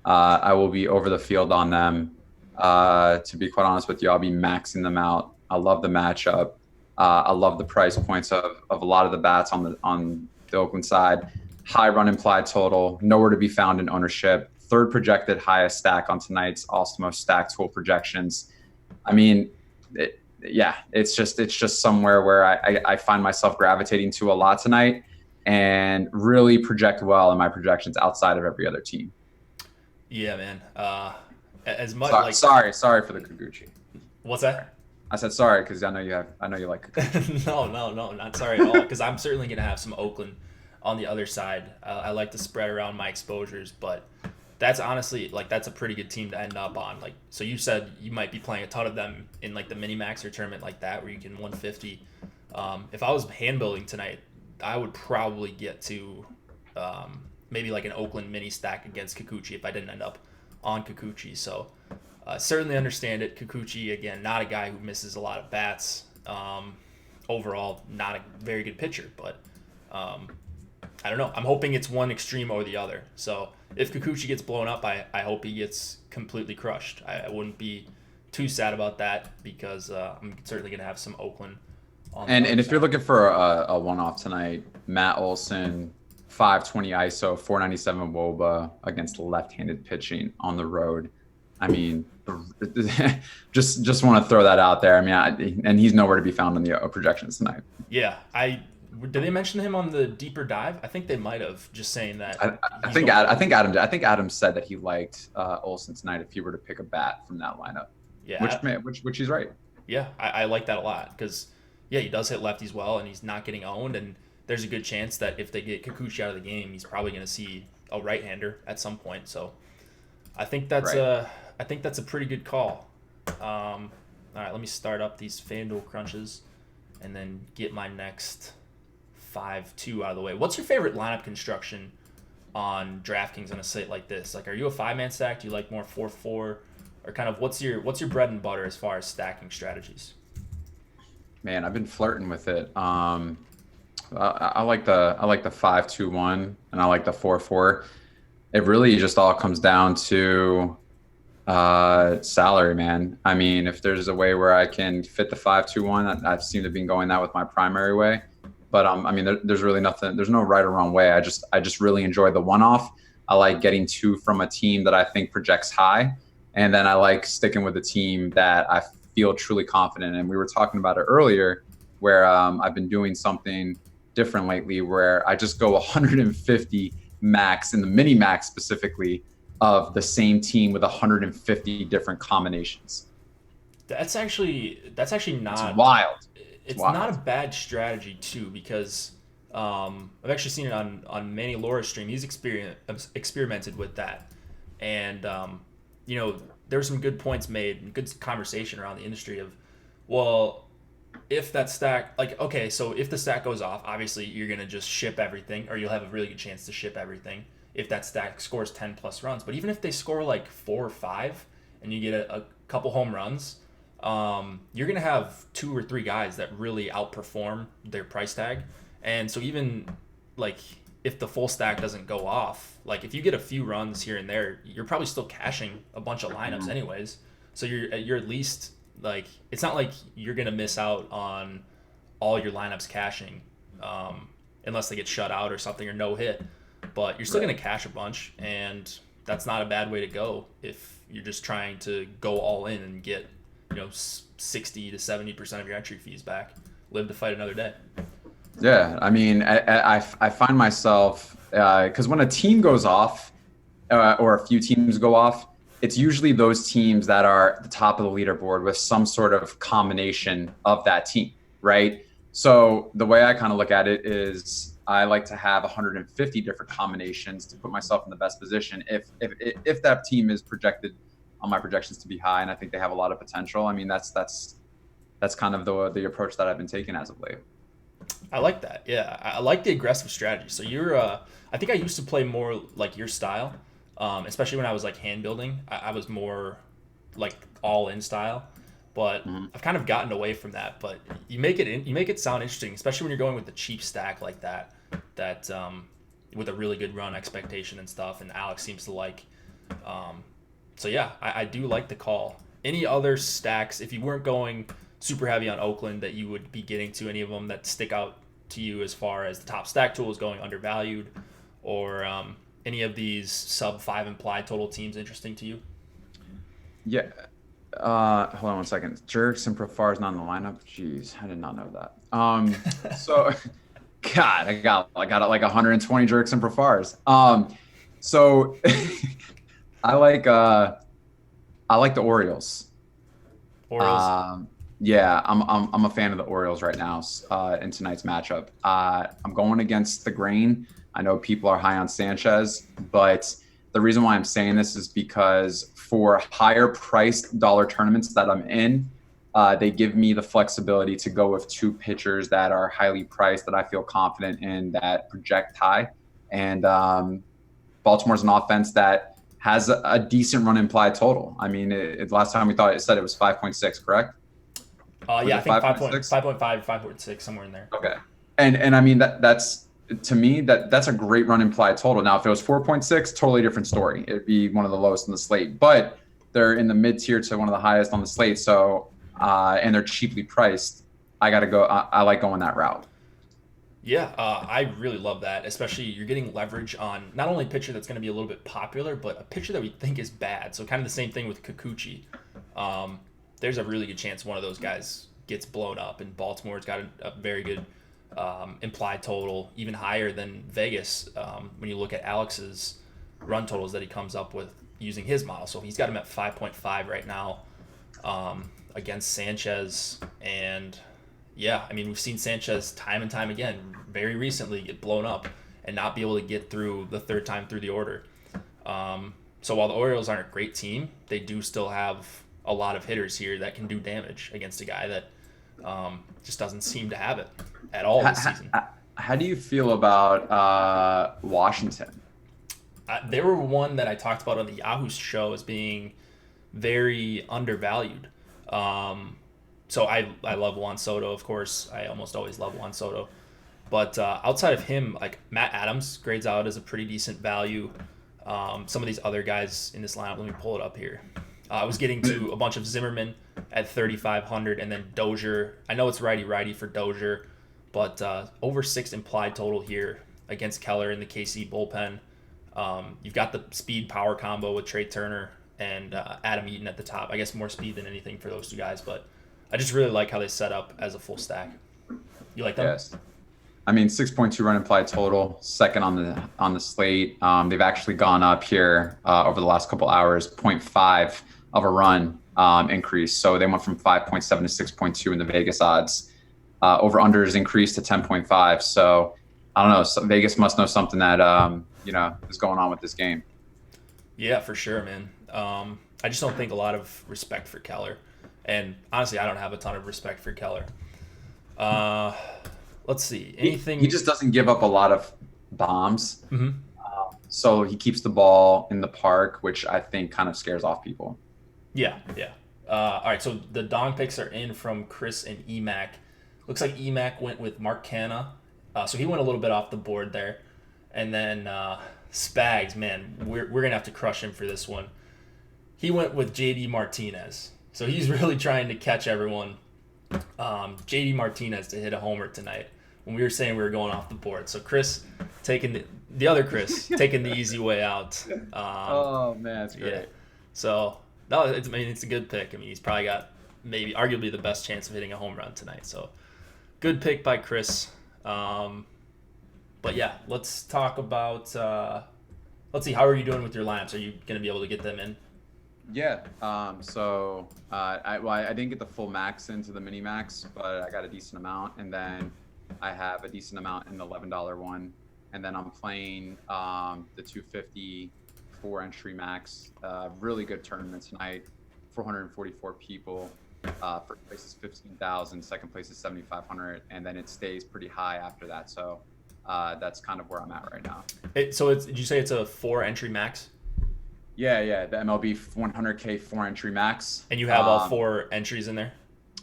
I will be over the field on them. To be quite honest with you, I'll be maxing them out. I love the matchup. I love the price points of a lot of the bats on the Oakland side. High run implied total, nowhere to be found in ownership. Third projected highest stack on tonight's Alstamos stack tool projections. I mean, it's just somewhere where I find myself gravitating to a lot tonight, and really project well in my projections outside of every other team. Yeah, man. As much sorry for the Kikuchi. What's that? I said sorry because I know you like Kikuchi. No, not sorry at all. Because I'm certainly gonna have some Oakland on the other side. I like to spread around my exposures, but that's honestly that's a pretty good team to end up on. Like, so you said you might be playing a ton of them in like the mini max or tournament like that where you can 150. If I was hand building tonight, I would probably get to maybe like an Oakland mini stack against Kikuchi if I didn't end up on Kikuchi. So certainly understand it. Kikuchi, again, not a guy who misses a lot of bats. Overall, not a very good pitcher, but I don't know. I'm hoping it's one extreme or the other. So if Kikuchi gets blown up, I hope he gets completely crushed. I wouldn't be too sad about that because I'm certainly going to have some Oakland on. And if you're looking for a one-off tonight, Matt Olson, 520 ISO, 497 WOBA against left-handed pitching on the road. I mean, just want to throw that out there. I mean, and he's nowhere to be found in the projections tonight. Yeah, did they mention him on the deeper dive? I think they might have, just saying that. I think Adam said that he liked Olsen tonight if he were to pick a bat from that lineup. Yeah, which he's right. Yeah, I like that a lot because he does hit lefties well and he's not getting owned, and there's a good chance that if they get Kikuchi out of the game, he's probably going to see a right-hander at some point. So I think that's a pretty good call. All right, let me start up these FanDuel crunches and then get my next 5-2 out of the way. What's your favorite lineup construction on DraftKings on a site like this? Like, are you a 5-man stack? Do you like more 4-4? Or kind of what's your bread and butter as far as stacking strategies? Man, I've been flirting with it. I like the 5-2-1 and I like the 4-4. It really just all comes down to salary, man. I mean, if there's a way where I can fit the 5-2-1, I've seemed to be going that with my primary way. But I mean, there's really nothing. There's no right or wrong way. I just really enjoy the one-off. I like getting two from a team that I think projects high. And then I like sticking with a team that I feel truly confident in. And we were talking about it earlier, where I've been doing something different lately, where I just go 150 max in the mini max specifically of the same team with 150 different combinations. That's actually It's not wild. it's Wild. not a bad strategy too, because I've actually seen it on Manny Laura's stream. He's experimented with that, and there were some good points made and good conversation around the industry of, well, if that stack, like, okay, so if the stack goes off, obviously you're gonna just ship everything, or you'll have a really good chance to ship everything if that stack scores 10 plus runs. But even if they score like 4 or 5 and you get a couple home runs, you're gonna have 2 or 3 guys that really outperform their price tag. And so even like if the full stack doesn't go off, like if you get a few runs here and there, you're probably still cashing a bunch of lineups anyways. So you're at least, like, it's not like you're gonna miss out on all your lineups cashing, unless they get shut out or something, or no hit. But you're still gonna cash a bunch, and that's not a bad way to go if you're just trying to go all in and get 60 to 70% of your entry fees back. Live to fight another day. Yeah, I mean, I find myself, because when a team goes off, or a few teams go off, it's usually those teams that are at the top of the leaderboard with some sort of combination of that team, right? So the way I kind of look at it is I like to have 150 different combinations to put myself in the best position. If that team is projected on my projections to be high, and I think they have a lot of potential, I mean, that's kind of the approach that I've been taking as of late. I like that. Yeah, I like the aggressive strategy. So I think I used to play more like your style, especially when I was like hand building. I was more like all in style, but I've kind of gotten away from that. But you make it sound interesting, especially when you're going with the cheap stack like that, with a really good run expectation and stuff. And Alex seems to like. So yeah, I do like the call. Any other stacks, if you weren't going super heavy on Oakland, that you would be getting to, any of them that stick out to you as far as the top stack tool is going undervalued, or any of these sub 5 implied total teams interesting to you? Yeah. Hold on one second. Jerks and Profar is not in the lineup. Jeez, I did not know that. So, God, I got like 120 Jerks and Profars. So I like the Orioles. Orioles. Yeah, I'm a fan of the Orioles right now in tonight's matchup. I'm going against the grain. I know people are high on Sanchez, but the reason why I'm saying this is because for higher priced dollar tournaments that I'm in, they give me the flexibility to go with 2 pitchers that are highly priced, that I feel confident in, that project high. And Baltimore's an offense that has a decent run implied total. I mean, last time we thought it said it was 5.6, correct? Yeah, I think 5.5, 5.6, somewhere in there. Okay. And I mean, that's to me, that's a great run implied total. Now, if it was 4.6, totally different story. It'd be one of the lowest on the slate, but they're in the mid tier to one of the highest on the slate. So, and they're cheaply priced. I got to go. I like going that route. Yeah, I really love that. Especially you're getting leverage on not only a pitcher that's going to be a little bit popular, but a pitcher that we think is bad. So kind of the same thing with Kikuchi. There's a really good chance one of those guys gets blown up, and Baltimore's got a very good implied total, even higher than Vegas when you look at Alex's run totals that he comes up with using his model. So he's got him at 5.5 right now against Sanchez. And yeah, I mean, we've seen Sanchez time and time again, very recently, get blown up and not be able to get through the third time through the order. So while the Orioles aren't a great team, they do still have a lot of hitters here that can do damage against a guy that just doesn't seem to have it at all this season. How do you feel about Washington? They were one that I talked about on the Yahoo show as being very undervalued. So I love Juan Soto, of course. I almost always love Juan Soto. But outside of him, like Matt Adams grades out as a pretty decent value. Some of these other guys in this lineup, let me pull it up here. I was getting to a bunch of Zimmerman at 3,500, and then Dozier. I know it's righty for Dozier, but over 6 implied total here against Keller in the KC bullpen. You've got the speed power combo with Trey Turner. and Adam Eaton at the top. I guess more speed than anything for those two guys, but I just really like how they set up as a full stack. You like them? Yes. I mean, 6.2 run implied total, second on the slate. They've actually gone up here over the last couple hours, 0.5 of a run increase. So they went from 5.7 to 6.2 in the Vegas odds. Over unders increased to 10.5. So I don't know. So Vegas must know something that is going on with this game. Yeah, for sure, man. I just don't think a lot of respect for Keller, and honestly, I don't have a ton of respect for Keller. Let's see. Anything? He just doesn't give up a lot of bombs. Mm-hmm. So he keeps the ball in the park, which I think kind of scares off people. Yeah. All right, so the Dong picks are in from Chris and EMAC. Looks like EMAC went with Mark Canna. So he went a little bit off the board there. And then Spags, man, we're going to have to crush him for this one. He went with JD Martinez. So he's really trying to catch everyone. JD Martinez to hit a homer tonight when we were saying we were going off the board. So Chris taking the other Chris taking the easy way out. Oh, man, that's great. Yeah. So, no, it's a good pick. I mean, he's probably got maybe arguably the best chance of hitting a home run tonight. So, good pick by Chris. But yeah, let's talk about. Let's see, how are you doing with your lineups? Are you going to be able to get them in? Yeah. I didn't get the full max into the mini max, but I got a decent amount, and then I have a decent amount in the $11 one, and then I'm playing the 250 4-entry max. Really good tournament tonight. 444 people. First place is 15,000. Second place is 7,500, and then it stays pretty high after that. So that's kind of where I'm at right now. Did you say it's a 4-entry max? Yeah, the MLB 100K 4-entry max. And you have all 4 entries in there?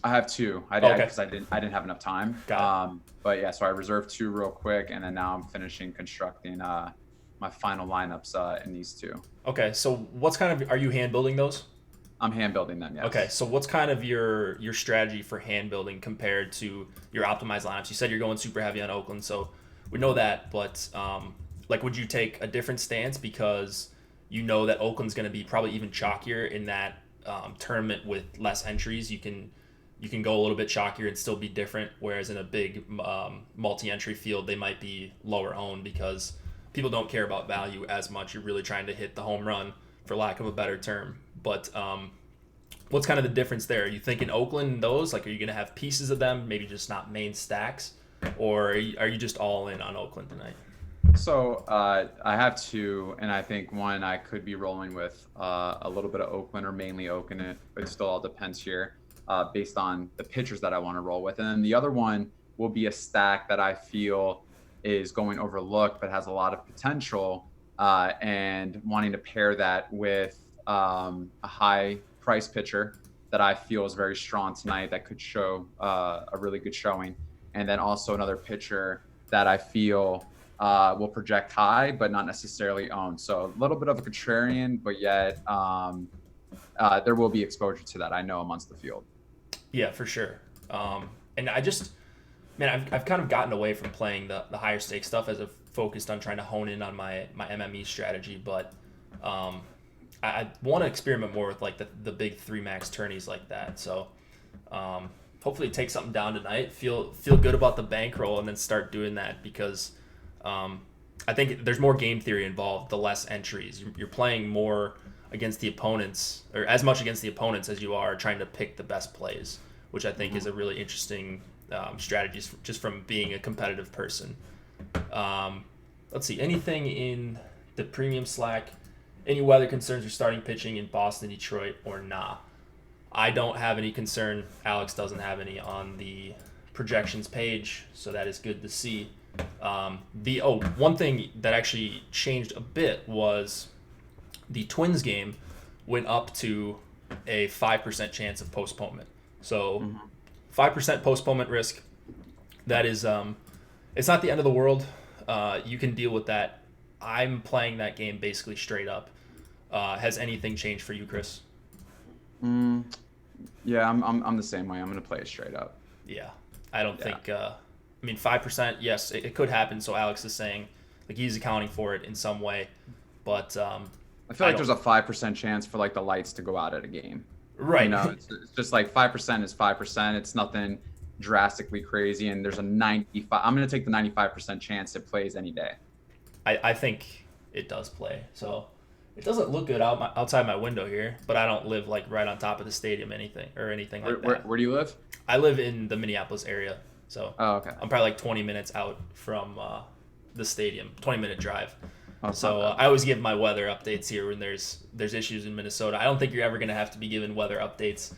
I have 2. Because I didn't have enough time. Got it. But yeah, so I reserved 2 real quick, and then now I'm finishing constructing my final lineups in these 2. Okay, so what's kind of, are you hand building those? I'm hand building them, yes. Okay, so what's kind of your strategy for hand building compared to your optimized lineups? You said you're going super heavy on Oakland, so we know that, but would you take a different stance because you know that Oakland's going to be probably even chalkier in that tournament with less entries? You can go a little bit chalkier and still be different, whereas in a big multi-entry field, they might be lower owned because people don't care about value as much. You're really trying to hit the home run, for lack of a better term. But what's kind of the difference there? Are you thinking Oakland, those? Are you going to have pieces of them, maybe just not main stacks? Or are you just all in on Oakland tonight? So I have 2, and I think one I could be rolling with a little bit of Oakland or mainly Oakland. It still all depends here based on the pitchers that I want to roll with. And then the other one will be a stack that I feel is going overlooked but has a lot of potential, and wanting to pair that with a high price pitcher that I feel is very strong tonight that could show a really good showing. And then also another pitcher that I feel will project high, but not necessarily own. So a little bit of a contrarian, but yet there will be exposure to that, I know, amongst the field. Yeah, for sure. And I've kind of gotten away from playing the higher stake stuff as I've focused on trying to hone in on my MME strategy. But I want to experiment more with the big 3 max tourneys like that. So hopefully take something down tonight, feel good about the bankroll, and then start doing that because I think there's more game theory involved the less entries. You're playing more against the opponents, or as much against the opponents as you are trying to pick the best plays, which I think is a really interesting strategy just from being a competitive person. Let's see, anything in the premium Slack, any weather concerns or starting pitching in Boston, Detroit, or nah? I don't have any concern. Alex doesn't have any on the projections page, so that is good to see. One thing that actually changed a bit was the Twins game went up to a 5% chance of postponement. So 5% postponement risk. That is, it's not the end of the world. You can deal with that. I'm playing that game basically straight up. Has anything changed for you, Chris? Yeah, I'm the same way. I'm going to play it straight up. Yeah, I don't think. 5%. Yes, it could happen. So Alex is saying he's accounting for it in some way, but I feel like there's a 5% chance for like the lights to go out at a game. Right. You know, it's just like 5% is 5%. It's nothing drastically crazy. And there's a 95. I'm going to take the 95% chance it plays any day. I think it does play. So it doesn't look good outside my window here, but I don't live like right on top of the stadium, anything like that. Where do you live? I live in the Minneapolis area, so okay. I'm probably like 20 minutes out from the stadium, 20-minute drive. Oh, so I always give my weather updates here when there's issues in Minnesota. I don't think you're ever gonna have to be given weather updates.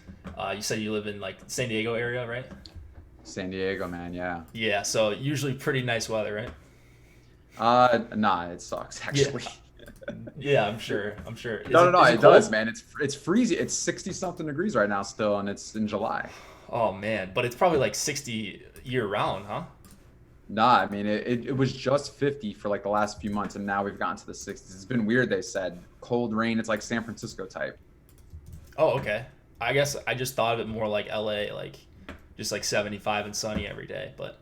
You said you live in like San Diego area, right? San Diego, man, yeah. Yeah, so usually pretty nice weather, right? Nah, it sucks actually. Yeah, I'm sure. No, it does, man. It's freezing. It's 60 something degrees right now still, and it's in July. Oh man, but it's probably like 60 year round, huh? Nah, I mean it was just 50 for like the last few months, and now we've gotten to the 60s. It's been weird. They said cold rain. It's like San Francisco type. Oh, okay. I guess I just thought of it more like LA, like just like 75 and sunny every day. But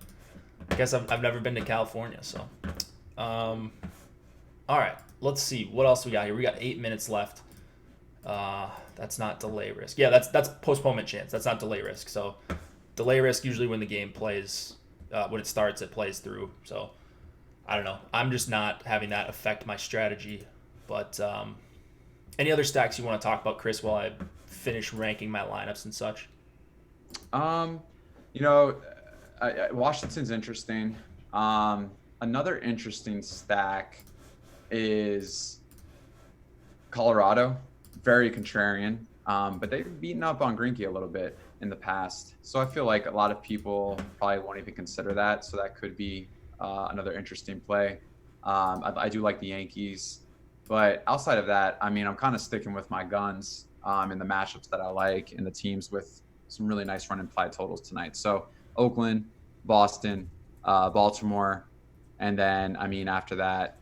I guess I've never been to California, so. All right, let's see what else we got here. We got 8 minutes left. That's not delay risk. Yeah, that's postponement chance. That's not delay risk. So delay risk usually when the game plays, when it starts, it plays through. So I don't know. I'm just not having that affect my strategy. But any other stacks you want to talk about, Chris, while I finish ranking my lineups and such? You know, Washington's interesting. Another interesting stack is Colorado. Very contrarian, but they've beaten up on Greinke a little bit in the past. So I feel like a lot of people probably won't even consider that. So that could be another interesting play. I do like the Yankees. But outside of that, I mean, I'm kind of sticking with my guns in the matchups that I like and the teams with some really nice run implied totals tonight. So Oakland, Boston, Baltimore, and then, I mean, after that,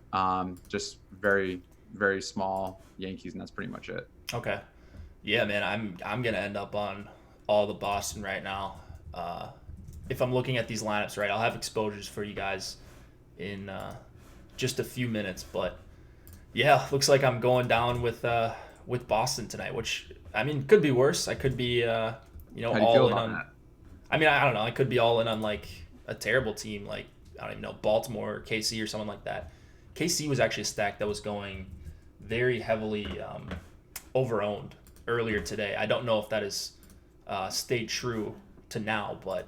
just very, very small Yankees, and that's pretty much it. Okay. Yeah, man, I'm going to end up on all the Boston right now. If I'm looking at these lineups right, I'll have exposures for you guys in just a few minutes, but yeah, looks like I'm going down with Boston tonight, which I mean could be worse. I could be How do you all feel in about on. that? I mean, I don't know. I could be all in on like a terrible team, like I don't even know, Baltimore or KC or someone like that. KC was actually a stack that was going very heavily over-owned earlier today. I don't know if that has stayed true to now, but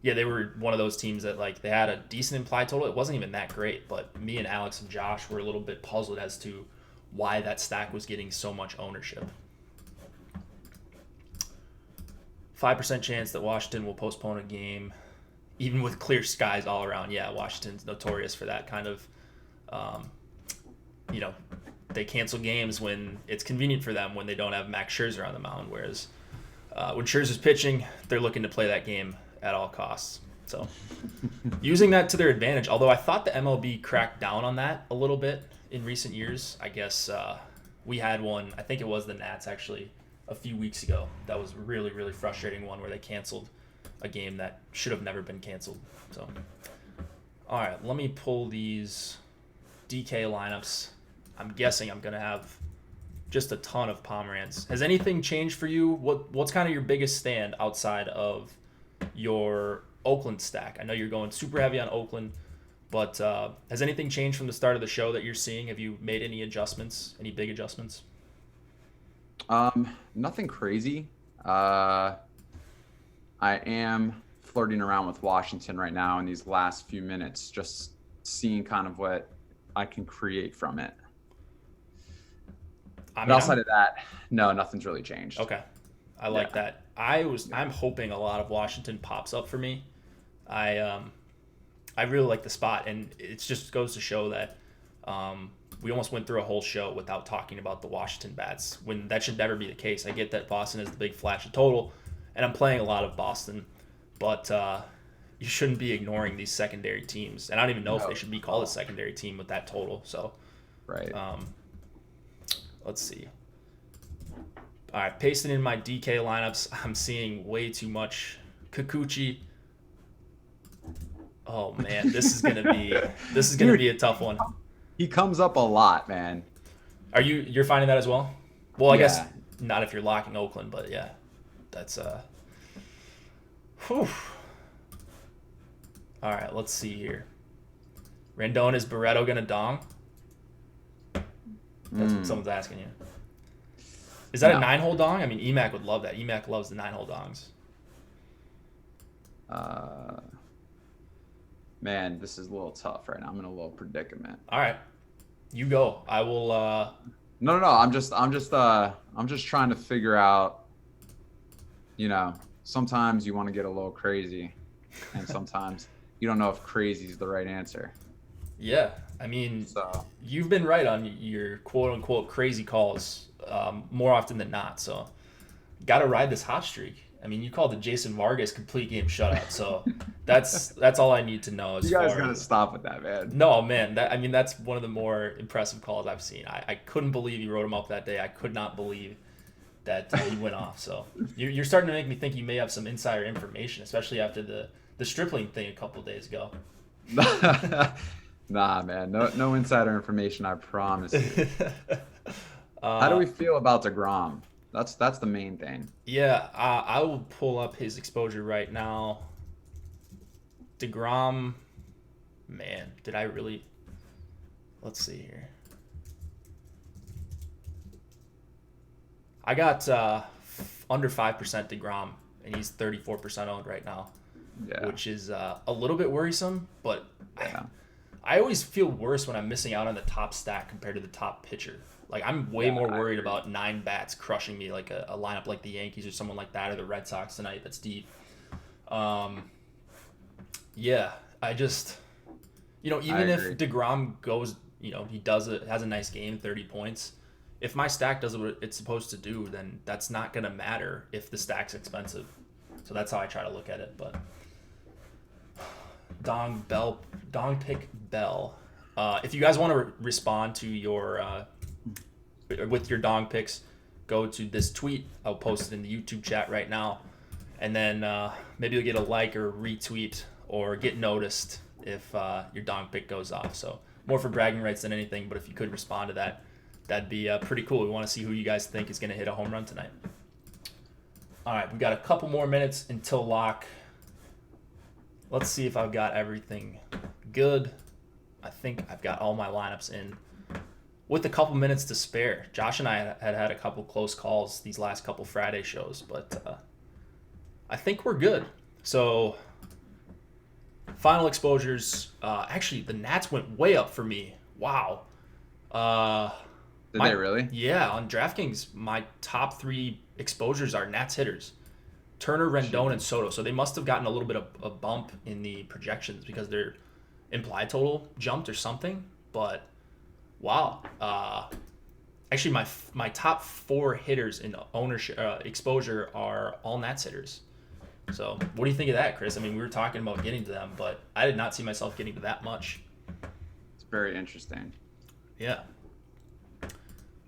yeah, they were one of those teams that like they had a decent implied total. It wasn't even that great, but me and Alex and Josh were a little bit puzzled as to why that stack was getting so much ownership. 5% chance that Washington will postpone a game, even with clear skies all around. Yeah, Washington's notorious for that kind of, they cancel games when it's convenient for them when they don't have Max Scherzer on the mound, whereas when Scherzer's pitching, they're looking to play that game at all costs. So using that to their advantage, although I thought the MLB cracked down on that a little bit in recent years. I guess we had one, I think it was the Nats actually, a few weeks ago. That was really, really frustrating one where they canceled a game that should have never been canceled. So, all right, let me pull these DK lineups. I'm guessing I'm going to have just a ton of Pomeranz. Has anything changed for you? What's kind of your biggest stand outside of your Oakland stack? I know you're going super heavy on Oakland, but has anything changed from the start of the show that you're seeing? Have you made any adjustments, any big adjustments? Nothing crazy. I am flirting around with Washington right now in these last few minutes, just seeing kind of what I can create from it. But outside of that, no, nothing's really changed. Okay. I like that. I'm hoping a lot of Washington pops up for me. I really like the spot, and it just goes to show that we almost went through a whole show without talking about the Washington bats, when that should never be the case. I get that Boston is the big flash of total, and I'm playing a lot of Boston, but you shouldn't be ignoring these secondary teams. And I don't even know if they should be called a secondary team with that total. So, right. Let's see. All right, pasting in my DK lineups, I'm seeing way too much Kikuchi. Oh man, this is gonna be a tough one. He comes up a lot, man. You're finding that as well? Well, I Yeah. guess not if you're locking Oakland, but yeah, that's whew. All right, let's see here. Rendon, is Barreto gonna dong? That's what someone's asking you. Is that a No. 9-hole dong? I mean, EMAC would love that. EMAC loves the 9-hole dongs. Man, this is a little tough right now. I'm in a little predicament. All right, you go. I will. No. I'm just trying to figure out. Sometimes you want to get a little crazy, and sometimes you don't know if crazy is the right answer. Yeah, I mean, So you've been right on your quote unquote crazy calls more often than not. So, got to ride this hot streak. I mean, you called the Jason Vargas complete game shutout, so that's all I need to know. you guys gotta stop with that, man. No, man, that's one of the more impressive calls I've seen. I couldn't believe you wrote him up that day. I could not believe that he went off. So you're starting to make me think you may have some insider information, especially after the Stripling thing a couple days ago. Nah, man, no insider information. I promise you. How do we feel about DeGrom? That's the main thing. Yeah, I will pull up his exposure right now. DeGrom, man, did I really? Let's see here. I got under 5% DeGrom, and he's 34% owned right now, Yeah. which is a little bit worrisome. But Yeah. I always feel worse when I'm missing out on the top stack compared to the top pitcher. Like, I'm way more worried about 9 bats crushing me, like a lineup like the Yankees or someone like that, or the Red Sox tonight that's deep. Yeah, I just, even if DeGrom goes, he has a nice game, 30 points. If my stack does what it's supposed to do, then that's not going to matter if the stack's expensive. So that's how I try to look at it. But Dong Pick Bell. If you guys want to respond to your with your Dong picks, go to this tweet. I'll post it in the YouTube chat right now, and then maybe you'll get a like or a retweet or get noticed if your Dong pick goes off. So more for bragging rights than anything, but if you could respond to that, that'd be pretty cool. We want to see who you guys think is going to hit a home run tonight. All right, we've got a couple more minutes until lock. Let's see if I've got everything good. I think I've got all my lineups in with a couple minutes to spare. Josh and I had a couple close calls these last couple Friday shows, but I think we're good. So final exposures. Actually, the Nats went way up for me. Wow. Did they really? Yeah, on DraftKings, my top 3 exposures are Nats hitters. Turner, Rendon, and Soto. So they must have gotten a little bit of a bump in the projections because their implied total jumped or something. But wow. Actually, my top 4 hitters in ownership exposure are all Nats hitters. So what do you think of that, Chris? I mean, we were talking about getting to them, but I did not see myself getting to that much. It's very interesting. Yeah.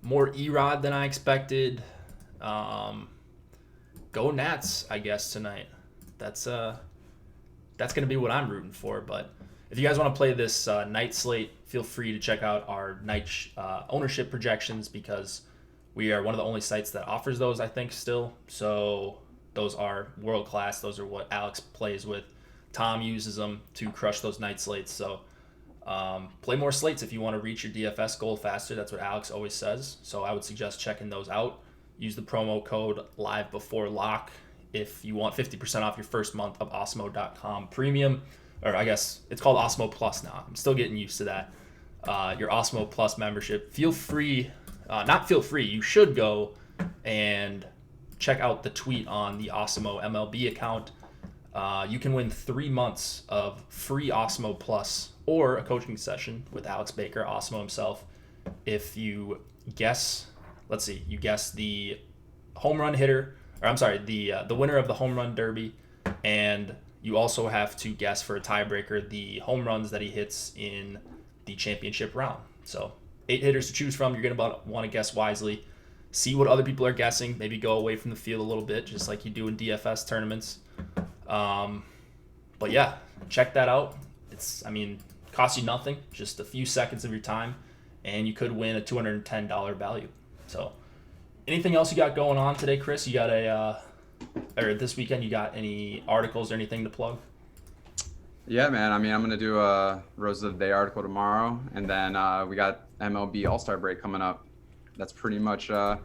More Erod than I expected. Go Nats, I guess, tonight. That's gonna be what I'm rooting for. But if you guys want to play this night slate, feel free to check out our night ownership projections because we are one of the only sites that offers those, I think, still. So those are world class. Those are what Alex plays with. Tom uses them to crush those night slates. So play more slates if you want to reach your DFS goal faster. That's what Alex always says. So I would suggest checking those out. Use the promo code LIVEBEFORELOCK if you want 50% off your first month of Osmo.com Premium. Or I guess it's called Osmo Plus now. I'm still getting used to that. Your Osmo Plus membership. Feel free, you should go and check out the tweet on the Osmo MLB account. You can win 3 months of free Osmo Plus or a coaching session with Alex Baker, Osmo himself, if you guess. Let's see. You guess the home run hitter, or I'm sorry, the winner of the home run derby, and you also have to guess for a tiebreaker the home runs that he hits in the championship round. So 8 hitters to choose from. You're gonna want to guess wisely. See what other people are guessing. Maybe go away from the field a little bit, just like you do in DFS tournaments. But yeah, check that out. Costs you nothing, just a few seconds of your time. and you could win a $210 value. So, anything else you got going on today, Chris? You got or this weekend, you got any articles or anything to plug? Yeah, man. I mean, I'm gonna do a Rose of the Day article tomorrow, and then we got MLB All-Star break coming up. That's pretty much it.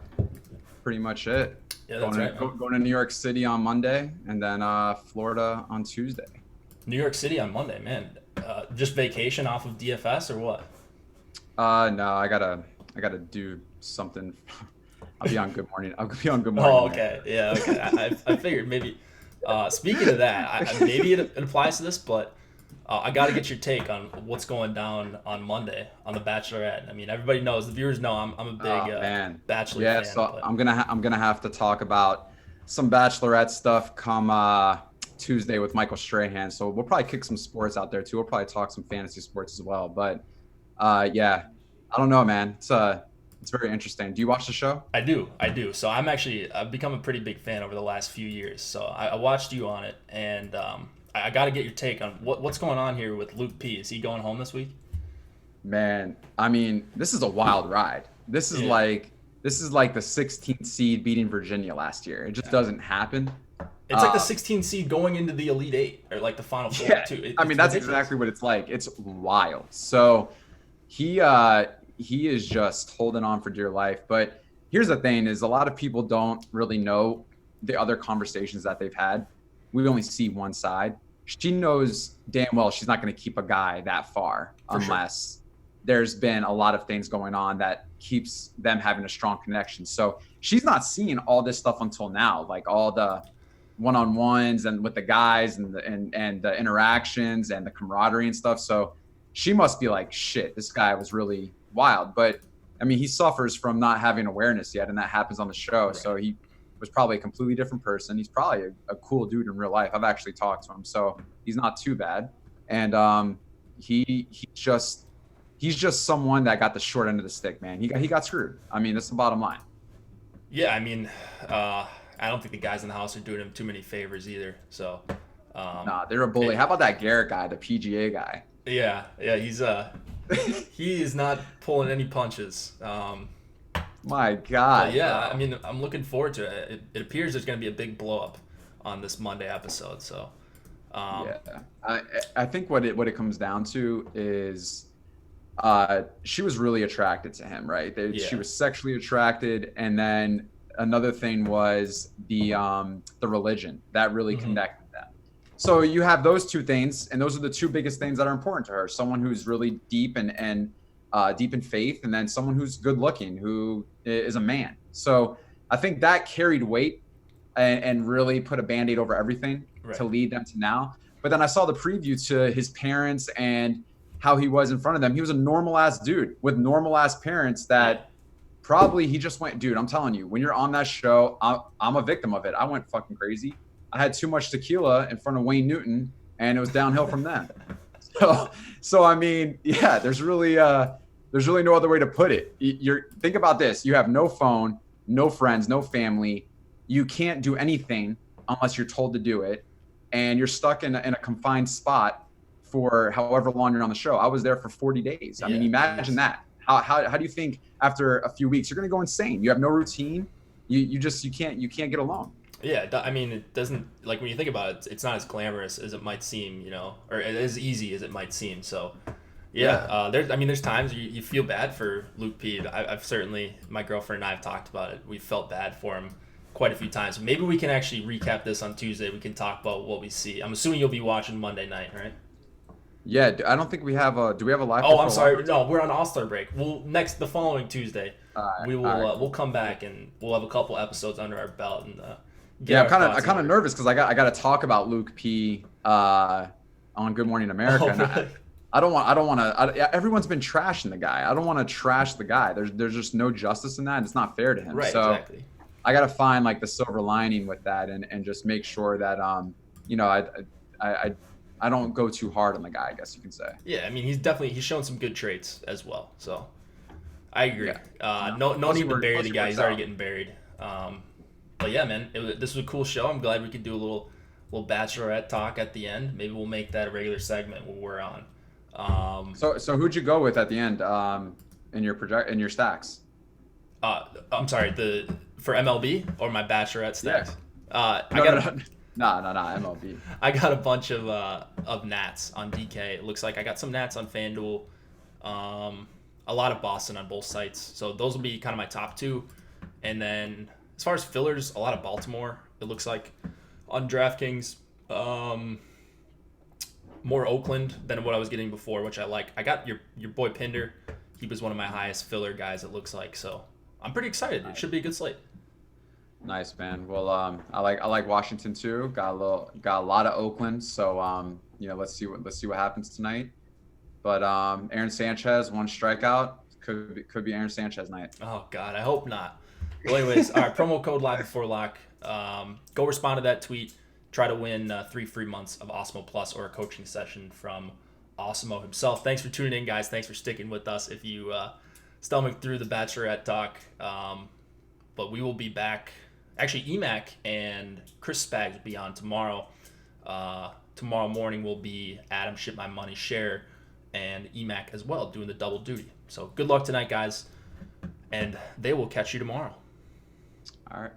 Yeah, that's right. Going to New York City on Monday, and then Florida on Tuesday. New York City on Monday, man. Just vacation off of DFS or what? No, I gotta do something. I'll be on Good Morning. I'll be on Good Morning. Oh, okay. Yeah, okay. I figured maybe. Speaking of that, maybe it applies to this, but I got to get your take on what's going down on Monday on the Bachelorette. I mean, everybody knows, the viewers know I'm a big Bachelor fan. Yeah, so but... I'm gonna have to talk about some Bachelorette stuff come Tuesday with Michael Strahan. So we'll probably kick some sports out there too. We'll probably talk some fantasy sports as well. But yeah, I don't know, man. It's very interesting. Do you watch the show? I do. So I've become a pretty big fan over the last few years. So I watched you on it, and I got to get your take on what's going on here with Luke P. Is he going home this week? Man, I mean, this is a wild ride. This is like the 16th seed beating Virginia last year. It just doesn't happen. It's like the 16th seed going into the Elite Eight or like the Final Four too. I mean, that's exactly what it's like. It's wild. So he is just holding on for dear life. But here's the thing: is a lot of people don't really know the other conversations that they've had. We only see one side. She knows damn well she's not going to keep a guy that far unless there's been a lot of things going on that keeps them having a strong connection. So she's not seeing all this stuff until now, like all the one-on-ones and with the guys and the interactions and the camaraderie and stuff. So she must be like, shit, this guy was really wild. But I mean, he suffers from not having awareness yet, and that happens on the show. Right. So he was probably a completely different person. He's probably a cool dude in real life. I've actually talked to him, so he's not too bad. And he's just someone that got the short end of the stick, man. He got screwed. I mean, that's the bottom line. Yeah, I mean, I don't think the guys in the house are doing him too many favors either. So nah, they're a bully. How about that Garrett guy, the PGA guy? Yeah, he's he is not pulling any punches. My God. Yeah, I mean, I'm looking forward to it. It appears there's going to be a big blow up on this Monday episode. So yeah, I think what it comes down to is she was really attracted to him, right? She was sexually attracted, and then another thing was the religion that really connected them. So you have those two things, and those are the two biggest things that are important to her. Someone who's really deep and deep in faith, and then someone who's good looking, who is a man. So I think that carried weight and really put a Band-Aid over everything to lead them to now. But then I saw the preview to his parents and how he was in front of them. He was a normal ass dude with normal ass parents that probably he just went, dude, I'm telling you, when you're on that show, I'm a victim of it. I went fucking crazy. I had too much tequila in front of Wayne Newton, and it was downhill from then. So I mean, yeah, there's really no other way to put it. Think about this. You have no phone, no friends, no family. You can't do anything unless you're told to do it. And you're stuck in a confined spot for however long you're on the show. I was there for 40 days. I mean, imagine that. How do you think after a few weeks, you're going to go insane? You have no routine. You can't get along. Yeah, I mean, it doesn't, like, when you think about it, it's not as glamorous as it might seem, you know, or as easy as it might seem. So, there's times you feel bad for Luke P. I've certainly, my girlfriend and I have talked about it. We felt bad for him quite a few times. Maybe we can actually recap this on Tuesday. We can talk about what we see. I'm assuming you'll be watching Monday night, right? Yeah, I don't think we have do we have a live? Oh, I'm sorry. No, we're on All-Star break. The following Tuesday, we'll come back and we'll have a couple episodes under our belt and I'm kind of nervous because I got to talk about Luke P on Good Morning America. Oh, really? I don't want to. Everyone's been trashing the guy. I don't want to trash the guy. There's just no justice in that. And it's not fair to him. Right. So exactly. I got to find like the silver lining with that and just make sure that I don't go too hard on the guy, I guess you can say. Yeah, I mean, he's shown some good traits as well. So I agree. Yeah. No need to bury the guy. He's already getting buried. But yeah, man, this was a cool show. I'm glad we could do a little Bachelorette talk at the end. Maybe we'll make that a regular segment when we're on. So who'd you go with at the end in your stacks? I'm sorry, for MLB or my Bachelorette stacks? No, MLB. I got a bunch of Nats on DK. It looks like I got some Nats on FanDuel. A lot of Boston on both sites. So those will be kind of my top two. And then as far as fillers, a lot of Baltimore, it looks like, on DraftKings. More Oakland than what I was getting before, which I like. I got your boy Pinder. He was one of my highest filler guys, it looks like. So I'm pretty excited. It should be a good slate. Nice, man. Well, I like Washington too. Got a lot of Oakland. So let's see what happens tonight. But Aaron Sanchez, one strikeout, could be Aaron Sanchez night. Oh God, I hope not. Well, anyways, all right. Promo code live before lock. Go respond to that tweet. Try to win 3 free months of Osmo Plus or a coaching session from Osmo himself. Thanks for tuning in, guys. Thanks for sticking with us. If you stomach through the Bachelorette talk, but we will be back. Actually, EMAC and Chris Spags will be on tomorrow. Tomorrow morning will be Adam Ship My Money Share and EMAC as well, doing the double duty. So good luck tonight, guys, and they will catch you tomorrow. All right.